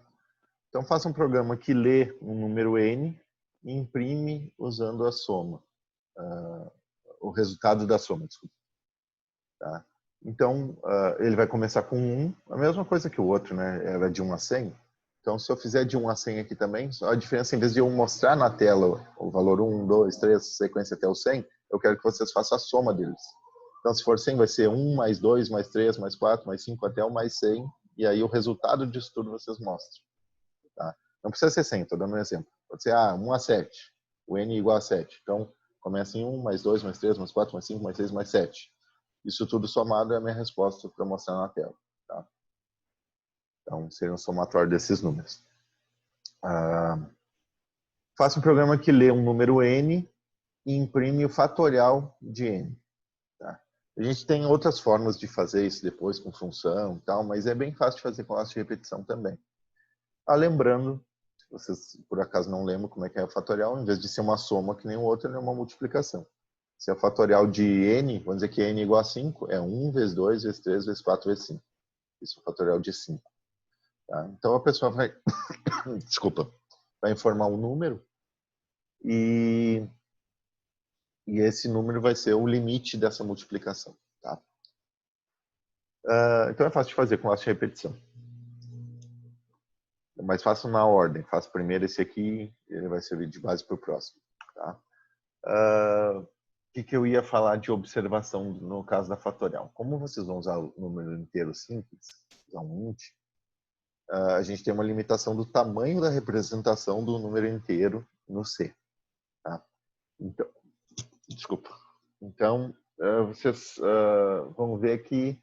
Então faça um programa que lê um número n e imprime usando a soma, o resultado da soma, desculpa. Tá? Então ele vai começar com 1, a mesma coisa que o outro, né? Era de 1 a 100. Então se eu fizer de 1 a 100 aqui também, só a diferença, em vez de eu mostrar na tela o valor 1, 2, 3, sequência até o 100, eu quero que vocês façam a soma deles. Então se for 100 vai ser 1, mais 2, mais 3, mais 4, mais 5 até o mais 100, e aí o resultado disso tudo vocês mostram. Tá? Não precisa ser 100, estou dando um exemplo. Pode ser 1 a 7, o n igual a 7. Então, começa em 1, mais 2, mais 3, mais 4, mais 5, mais 6, mais 7. Isso tudo somado é a minha resposta para mostrar na tela. Tá? Então, seria um somatório desses números. Faça um programa que lê um número n e imprime o fatorial de n. Tá? A gente tem outras formas de fazer isso depois com função e tal, mas é bem fácil de fazer com laço de repetição também. Lembrando, se vocês por acaso não lembram como é que é o fatorial, em vez de ser uma soma que nem o outro, ele é uma multiplicação. Se é o fatorial de n, vamos dizer que n igual a 5, é 1 vezes 2 vezes 3 vezes 4 vezes 5. Isso é o fatorial de 5. Tá? Então a pessoa vai, desculpa, vai informar um número e esse número vai ser o limite dessa multiplicação. Tá? Então é fácil de fazer com laço de repetição. Mas faço na ordem. Faço primeiro esse aqui, ele vai servir de base para o próximo. Tá? O que eu ia falar de observação no caso da fatorial? Como vocês vão usar o número inteiro simples, usar um int, a gente tem uma limitação do tamanho da representação do número inteiro no C. Tá? Então, desculpa. Então, vocês vão ver que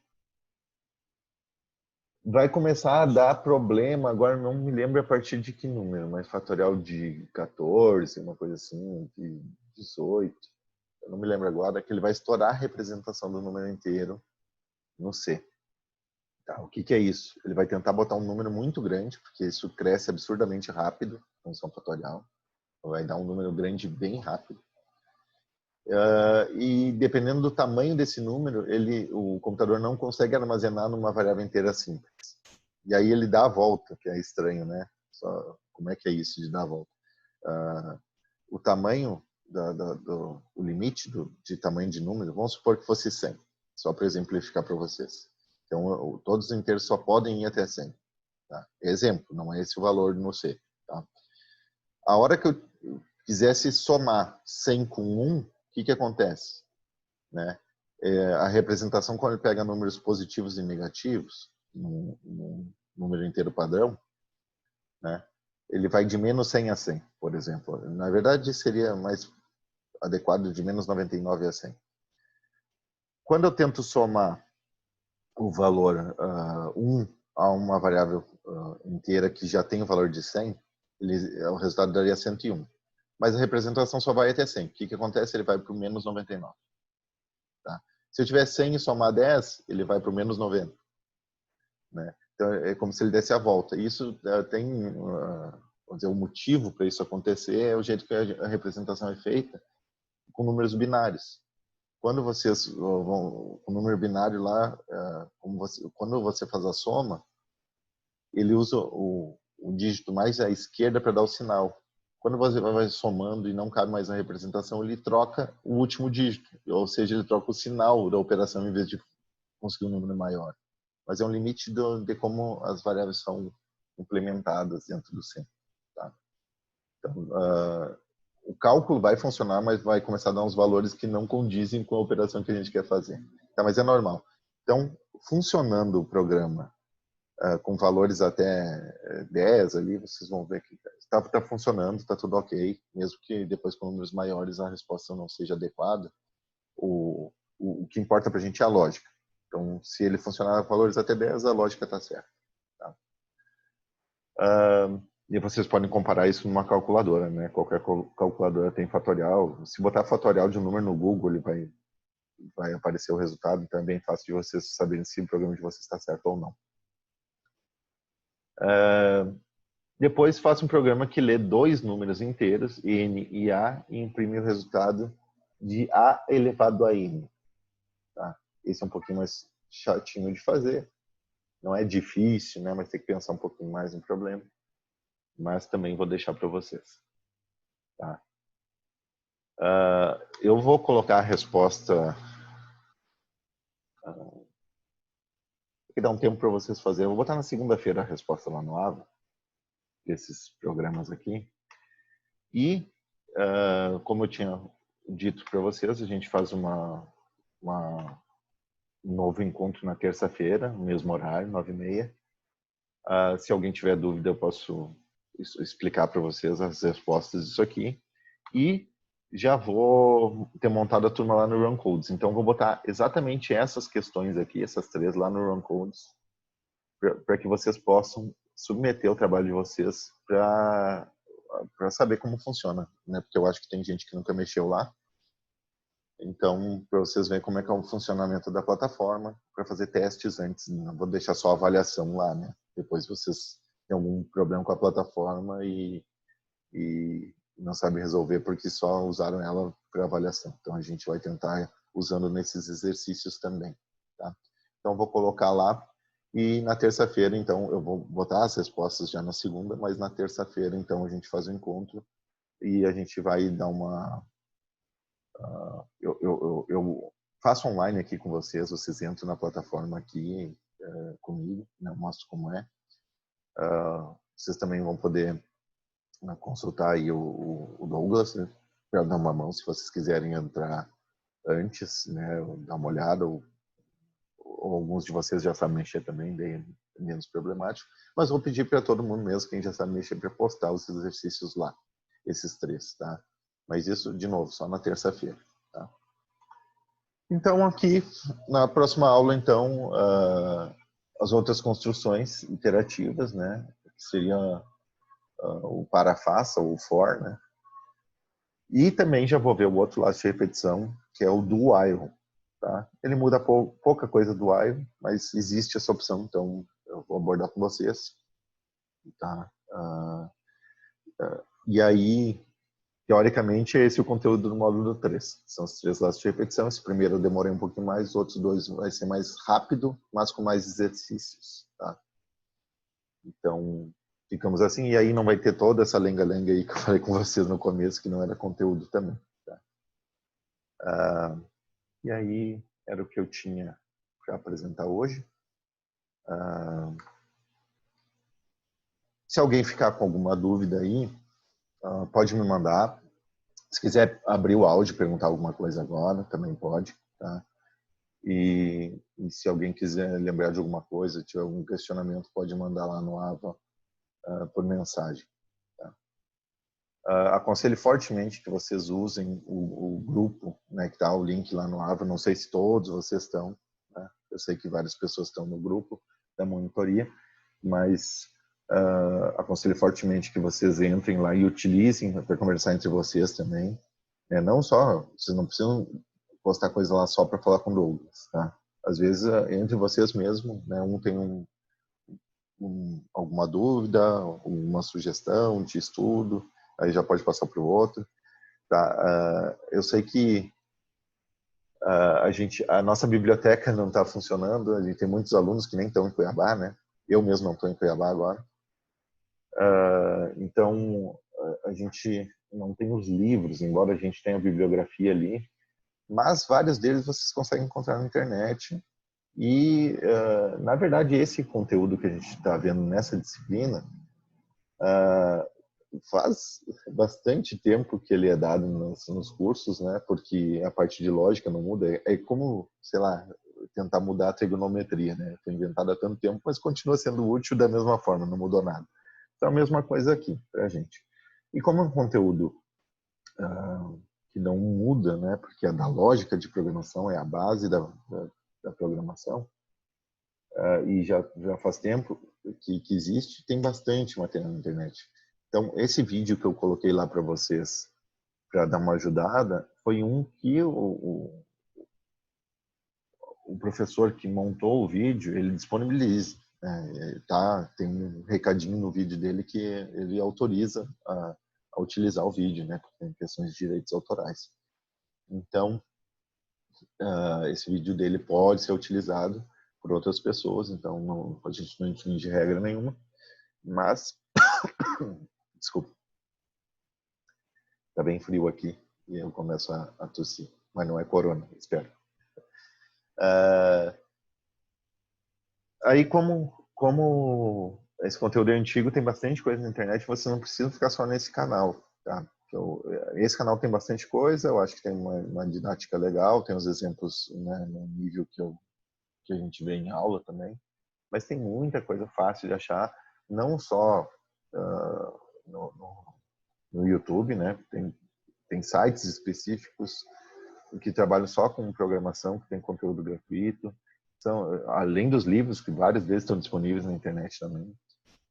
vai começar a dar problema, agora não me lembro a partir de que número, mas fatorial de 14, uma coisa assim, de 18, eu não me lembro agora, que ele vai estourar a representação do número inteiro no C. Tá, o que é isso? Ele vai tentar botar um número muito grande, porque isso cresce absurdamente rápido, função fatorial, vai dar um número grande bem rápido. E dependendo do tamanho desse número, o computador não consegue armazenar numa variável inteira simples. E aí ele dá a volta, que é estranho, né? Como é que é isso de dar a volta? O tamanho, o limite de tamanho de número, vamos supor que fosse 100, só para exemplificar para vocês. Então, todos os inteiros só podem ir até 100. Tá? Exemplo, não é esse o valor no C. Tá? A hora que eu quisesse somar 100 com 1, o que acontece? Né? A representação, quando ele pega números positivos e negativos, num número inteiro padrão, né? Ele vai de menos 100 a 100, por exemplo. Na verdade, seria mais adequado de menos 99 a 100. Quando eu tento somar o valor 1 a uma variável inteira que já tem o valor de 100, o resultado daria 101. Mas a representação só vai até 100. O que acontece? Ele vai para o menos 99. Tá? Se eu tiver 100 e somar 10, ele vai para o menos 90. Né? Então, é como se ele desse a volta. Isso tem, vamos dizer, o motivo para isso acontecer é o jeito que a representação é feita com números binários. Quando vocês vão com o número binário lá, quando você faz a soma, ele usa o dígito mais à esquerda para dar o sinal. Quando você vai somando e não cabe mais na representação, ele troca o último dígito, ou seja, ele troca o sinal da operação em vez de conseguir um número maior. Mas é um limite de como as variáveis são implementadas dentro do C. Tá? Então, o cálculo vai funcionar, mas vai começar a dar uns valores que não condizem com a operação que a gente quer fazer. Tá? Mas é normal. Então, funcionando o programa com valores até 10 ali, vocês vão ver que está funcionando, está tudo ok, mesmo que depois com números maiores a resposta não seja adequada. O que importa para a gente é a lógica. Então, se ele funcionar com valores até 10, a lógica está certa. Tá? E vocês podem comparar isso numa calculadora, né? Qualquer calculadora tem fatorial. Se botar fatorial de um número no Google, ele vai aparecer o resultado. Então é bem fácil de vocês saberem se o programa de vocês está certo ou não. Depois faça um programa que lê dois números inteiros, n e a, e imprime o resultado de a elevado a n. Tá? Esse é um pouquinho mais chatinho de fazer. Não é difícil, né? Mas tem que pensar um pouquinho mais no problema. Mas também vou deixar para vocês. Tá? Eu vou colocar a resposta... Vou dar um tempo para vocês fazerem. Eu vou botar na segunda-feira a resposta lá no AVA, desses programas aqui. E, como eu tinha dito para vocês, a gente faz um novo encontro na terça-feira, no mesmo horário, 9h30. Se alguém tiver dúvida, eu posso explicar para vocês as respostas disso aqui. E já vou ter montado a turma lá no Run Codes. Então, vou botar exatamente essas questões aqui, essas três, lá no Run Codes, para que vocês possam submeter o trabalho de vocês para saber como funciona, né? Porque eu acho que tem gente que nunca mexeu lá. Então, para vocês verem como é que é o funcionamento da plataforma, para fazer testes antes, não vou deixar só a avaliação lá, né? Depois vocês têm algum problema com a plataforma e não sabem resolver porque só usaram ela para avaliação. Então, a gente vai tentar usando nesses exercícios também, tá? Então, vou colocar lá e na terça-feira, então, eu vou botar as respostas já na segunda, mas na terça-feira, então, a gente faz o encontro e a gente vai dar uma... eu faço online aqui com vocês entram na plataforma aqui comigo, né? Eu mostro como é. Vocês também vão poder consultar aí o Douglas, né? Para dar uma mão se vocês quiserem entrar antes, né? Dar uma olhada, ou alguns de vocês já sabem mexer também, bem menos problemático. Mas vou pedir para todo mundo mesmo, quem já sabe mexer, para postar os exercícios lá, esses três, tá? Mas isso, de novo, só na terça-feira, tá? Então, aqui, na próxima aula, então, as outras construções iterativas, né? Que seria o para, faça, ou for, né? E também já vou ver o outro lado de repetição, que é o do while, tá? Ele muda pouca coisa do while, mas existe essa opção, então eu vou abordar com vocês, tá? E aí, teoricamente, esse é o conteúdo do módulo 3. São os 3 lados de repetição. Esse primeiro eu demorei um pouquinho mais, os outros 2 vai ser mais rápido, mas com mais exercícios, tá? Então, ficamos assim. E aí não vai ter toda essa lenga-lenga aí que eu falei com vocês no começo, que não era conteúdo também, tá? E aí, era o que eu tinha para apresentar hoje. Se alguém ficar com alguma dúvida aí, pode me mandar. Se quiser abrir o áudio e perguntar alguma coisa agora, também pode, tá? E se alguém quiser lembrar de alguma coisa, tiver algum questionamento, pode mandar lá no AVA por mensagem. Tá? Aconselho fortemente que vocês usem o grupo, né, que está o link lá no AVA. Não sei se todos vocês estão, né? Eu sei que várias pessoas estão no grupo da monitoria, mas aconselho fortemente que vocês entrem lá e utilizem para conversar entre vocês também. Não só, vocês não precisam postar coisa lá só para falar com o Douglas, tá? Às vezes, entre vocês mesmo, né, um tem alguma dúvida, uma sugestão de estudo, aí já pode passar para o outro, tá? Eu sei que a nossa biblioteca não está funcionando, a gente tem muitos alunos que nem estão em Cuiabá, né? Eu mesmo não estou em Cuiabá agora. Então, a gente não tem os livros, embora a gente tenha a bibliografia ali, mas vários deles vocês conseguem encontrar na internet. E, na verdade, esse conteúdo que a gente está vendo nessa disciplina faz bastante tempo que ele é dado nos cursos, né? Porque a parte de lógica não muda. É como, sei lá, tentar mudar a trigonometria, né? Foi inventado há tanto tempo, mas continua sendo útil da mesma forma, não mudou nada. Então, a mesma coisa aqui para a gente. E como é um conteúdo que não muda, né? Porque a da lógica de programação é a base da programação, e já faz tempo que existe, tem bastante material na internet. Então, esse vídeo que eu coloquei lá para vocês, para dar uma ajudada, foi um que o professor que montou o vídeo, ele disponibiliza. Tem um recadinho no vídeo dele que ele autoriza a utilizar o vídeo, né? Porque tem questões de direitos autorais. Então, esse vídeo dele pode ser utilizado por outras pessoas, então a gente não infringe regra nenhuma, mas desculpa, tá bem frio aqui e eu começo a tossir, mas não é corona, espero. Aí como esse conteúdo é antigo, tem bastante coisa na internet, você não precisa ficar só nesse canal, tá? Esse canal tem bastante coisa, eu acho que tem uma didática legal, tem os exemplos, né, no nível que a gente vê em aula também, mas tem muita coisa fácil de achar, não só no YouTube, né? Tem sites específicos que trabalham só com programação, que tem conteúdo gratuito. Além dos livros, que várias vezes estão disponíveis na internet também,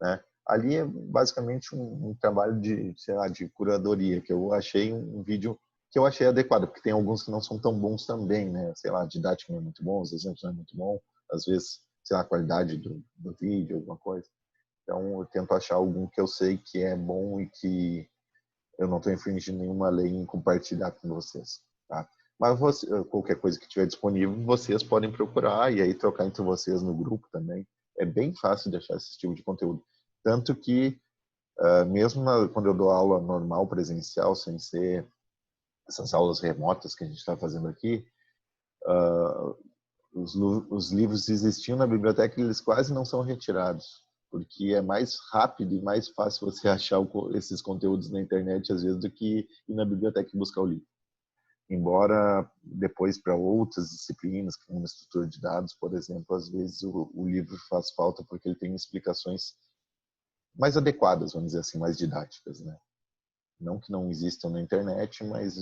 né? Ali é basicamente um trabalho de, sei lá, de curadoria, que eu achei um vídeo que eu achei adequado, porque tem alguns que não são tão bons também, né? Sei lá, a didática não é muito bom, os exemplos não é muito bom, às vezes, sei lá, a qualidade do vídeo, alguma coisa. Então, eu tento achar algum que eu sei que é bom e que eu não estou infringindo nenhuma lei em compartilhar com vocês, tá? Mas qualquer coisa que tiver disponível, vocês podem procurar e aí trocar entre vocês no grupo também. É bem fácil de achar esse tipo de conteúdo. Tanto que, mesmo quando eu dou aula normal, presencial, sem ser essas aulas remotas que a gente está fazendo aqui, os livros existiam na biblioteca e eles quase não são retirados, porque é mais rápido e mais fácil você achar esses conteúdos na internet, às vezes, do que ir na biblioteca e buscar o livro. Embora depois para outras disciplinas, como estrutura de dados, por exemplo, às vezes o livro faz falta porque ele tem explicações mais adequadas, vamos dizer assim, mais didáticas, né? Não que não existam na internet, mas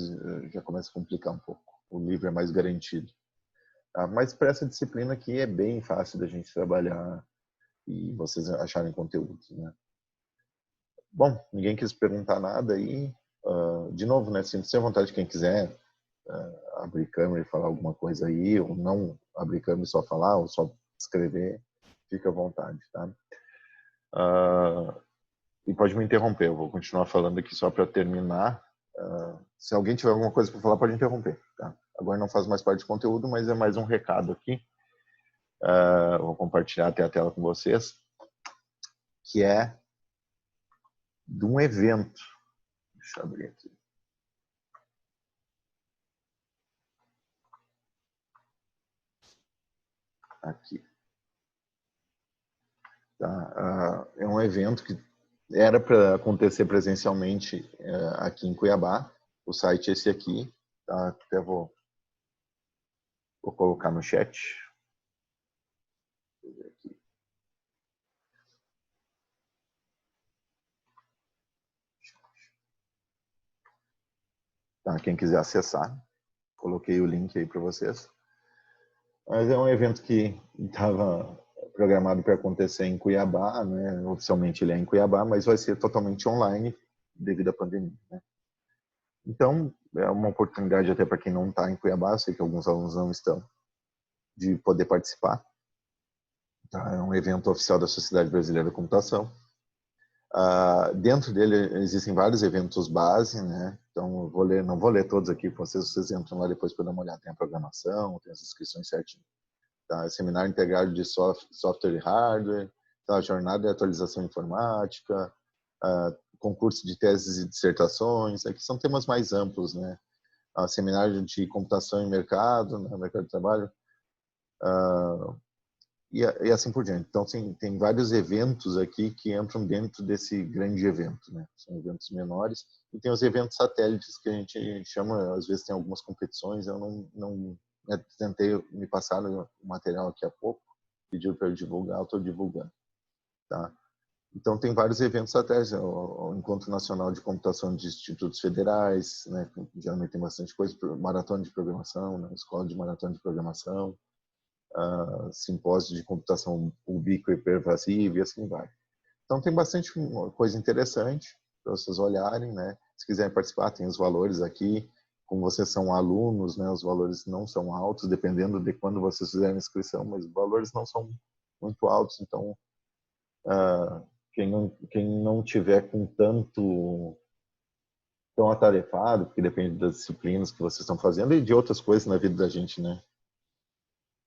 já começa a complicar um pouco. O livro é mais garantido. Mas para essa disciplina aqui é bem fácil da gente trabalhar e vocês acharem conteúdos, né? Bom, ninguém quis perguntar nada aí. De novo, né? Sinta-se à vontade, quem quiser abrir câmera e falar alguma coisa aí, ou não abrir câmera e só falar, ou só escrever, fica à vontade, tá? E pode me interromper, eu vou continuar falando aqui só para terminar. Se alguém tiver alguma coisa para falar, pode interromper, tá? Agora não faz mais parte do conteúdo, mas é mais um recado aqui. Vou compartilhar até a tela com vocês, que é de um evento. Deixa eu abrir aqui. Aqui. Tá? É um evento que era para acontecer presencialmente aqui em Cuiabá. O site é esse aqui. Tá? Até vou colocar no chat. Tá? Quem quiser acessar, coloquei o link aí para vocês. Mas é um evento que estava programado para acontecer em Cuiabá, né? Oficialmente ele é em Cuiabá, mas vai ser totalmente online devido à pandemia, né? Então, é uma oportunidade até para quem não está em Cuiabá, sei que alguns alunos não estão, de poder participar. Tá? É um evento oficial da Sociedade Brasileira da Computação. Dentro dele existem vários eventos base, né? Então, não vou ler todos aqui, vocês entram lá depois para dar uma olhada. Tem a programação, tem as inscrições certinho. Tá? Seminário integrado de software e hardware, tá? Jornada de atualização informática, concurso de teses e dissertações. Aqui são temas mais amplos, né? Seminário de computação e mercado, né? Mercado de trabalho, e assim por diante. Então, tem vários eventos aqui que entram dentro desse grande evento, né? São eventos menores. E tem os eventos satélites que a gente chama, às vezes tem algumas competições, eu não tentei me passar o material aqui há pouco, pediu para eu divulgar, eu estou divulgando. Tá? Então, tem vários eventos satélites, o Encontro Nacional de Computação de Institutos Federais, né? Geralmente tem bastante coisa, maratona de programação, né? Escola de maratona de programação, simpósio de computação ubíqua e pervasiva e assim vai. Então tem bastante coisa interessante, para vocês olharem, né? Se quiserem participar, tem os valores aqui. Como vocês são alunos, né? Os valores não são altos, dependendo de quando vocês fizerem a inscrição, mas os valores não são muito altos. Então, quem não tiver com tão atarefado, porque depende das disciplinas que vocês estão fazendo e de outras coisas na vida da gente, né?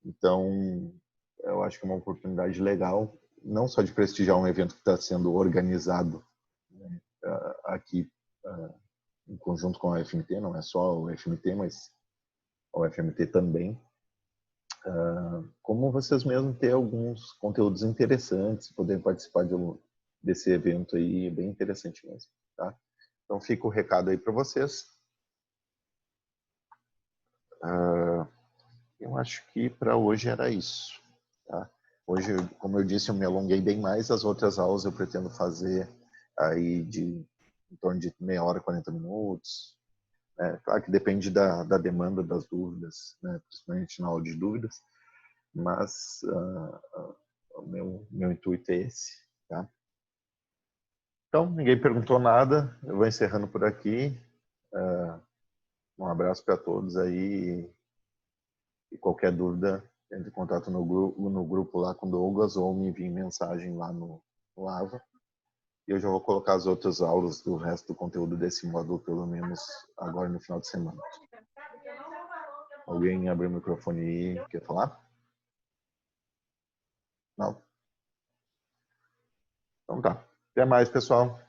Então, eu acho que é uma oportunidade legal, não só de prestigiar um evento que está sendo organizado, né, aqui em conjunto com a UFMT, não é só o UFMT, mas a UFMT também, como vocês mesmos ter alguns conteúdos interessantes, poderem participar desse evento aí, é bem interessante mesmo, tá? Então fica o recado aí para vocês. Eu acho que para hoje era isso, tá? Hoje, como eu disse, eu me alonguei bem mais. As outras aulas eu pretendo fazer aí em torno de meia hora, 40 minutos. Né? Claro que depende da demanda das dúvidas, né? Principalmente na aula de dúvidas, mas o meu intuito é esse, tá? Então, ninguém perguntou nada, eu vou encerrando por aqui. Um abraço para todos aí e qualquer dúvida, entre em contato no grupo lá com o Douglas ou me envie mensagem lá no Ava. E eu já vou colocar as outras aulas do resto do conteúdo desse módulo, pelo menos agora no final de semana. Alguém abriu o microfone e quer falar? Não? Então tá. Até mais, pessoal.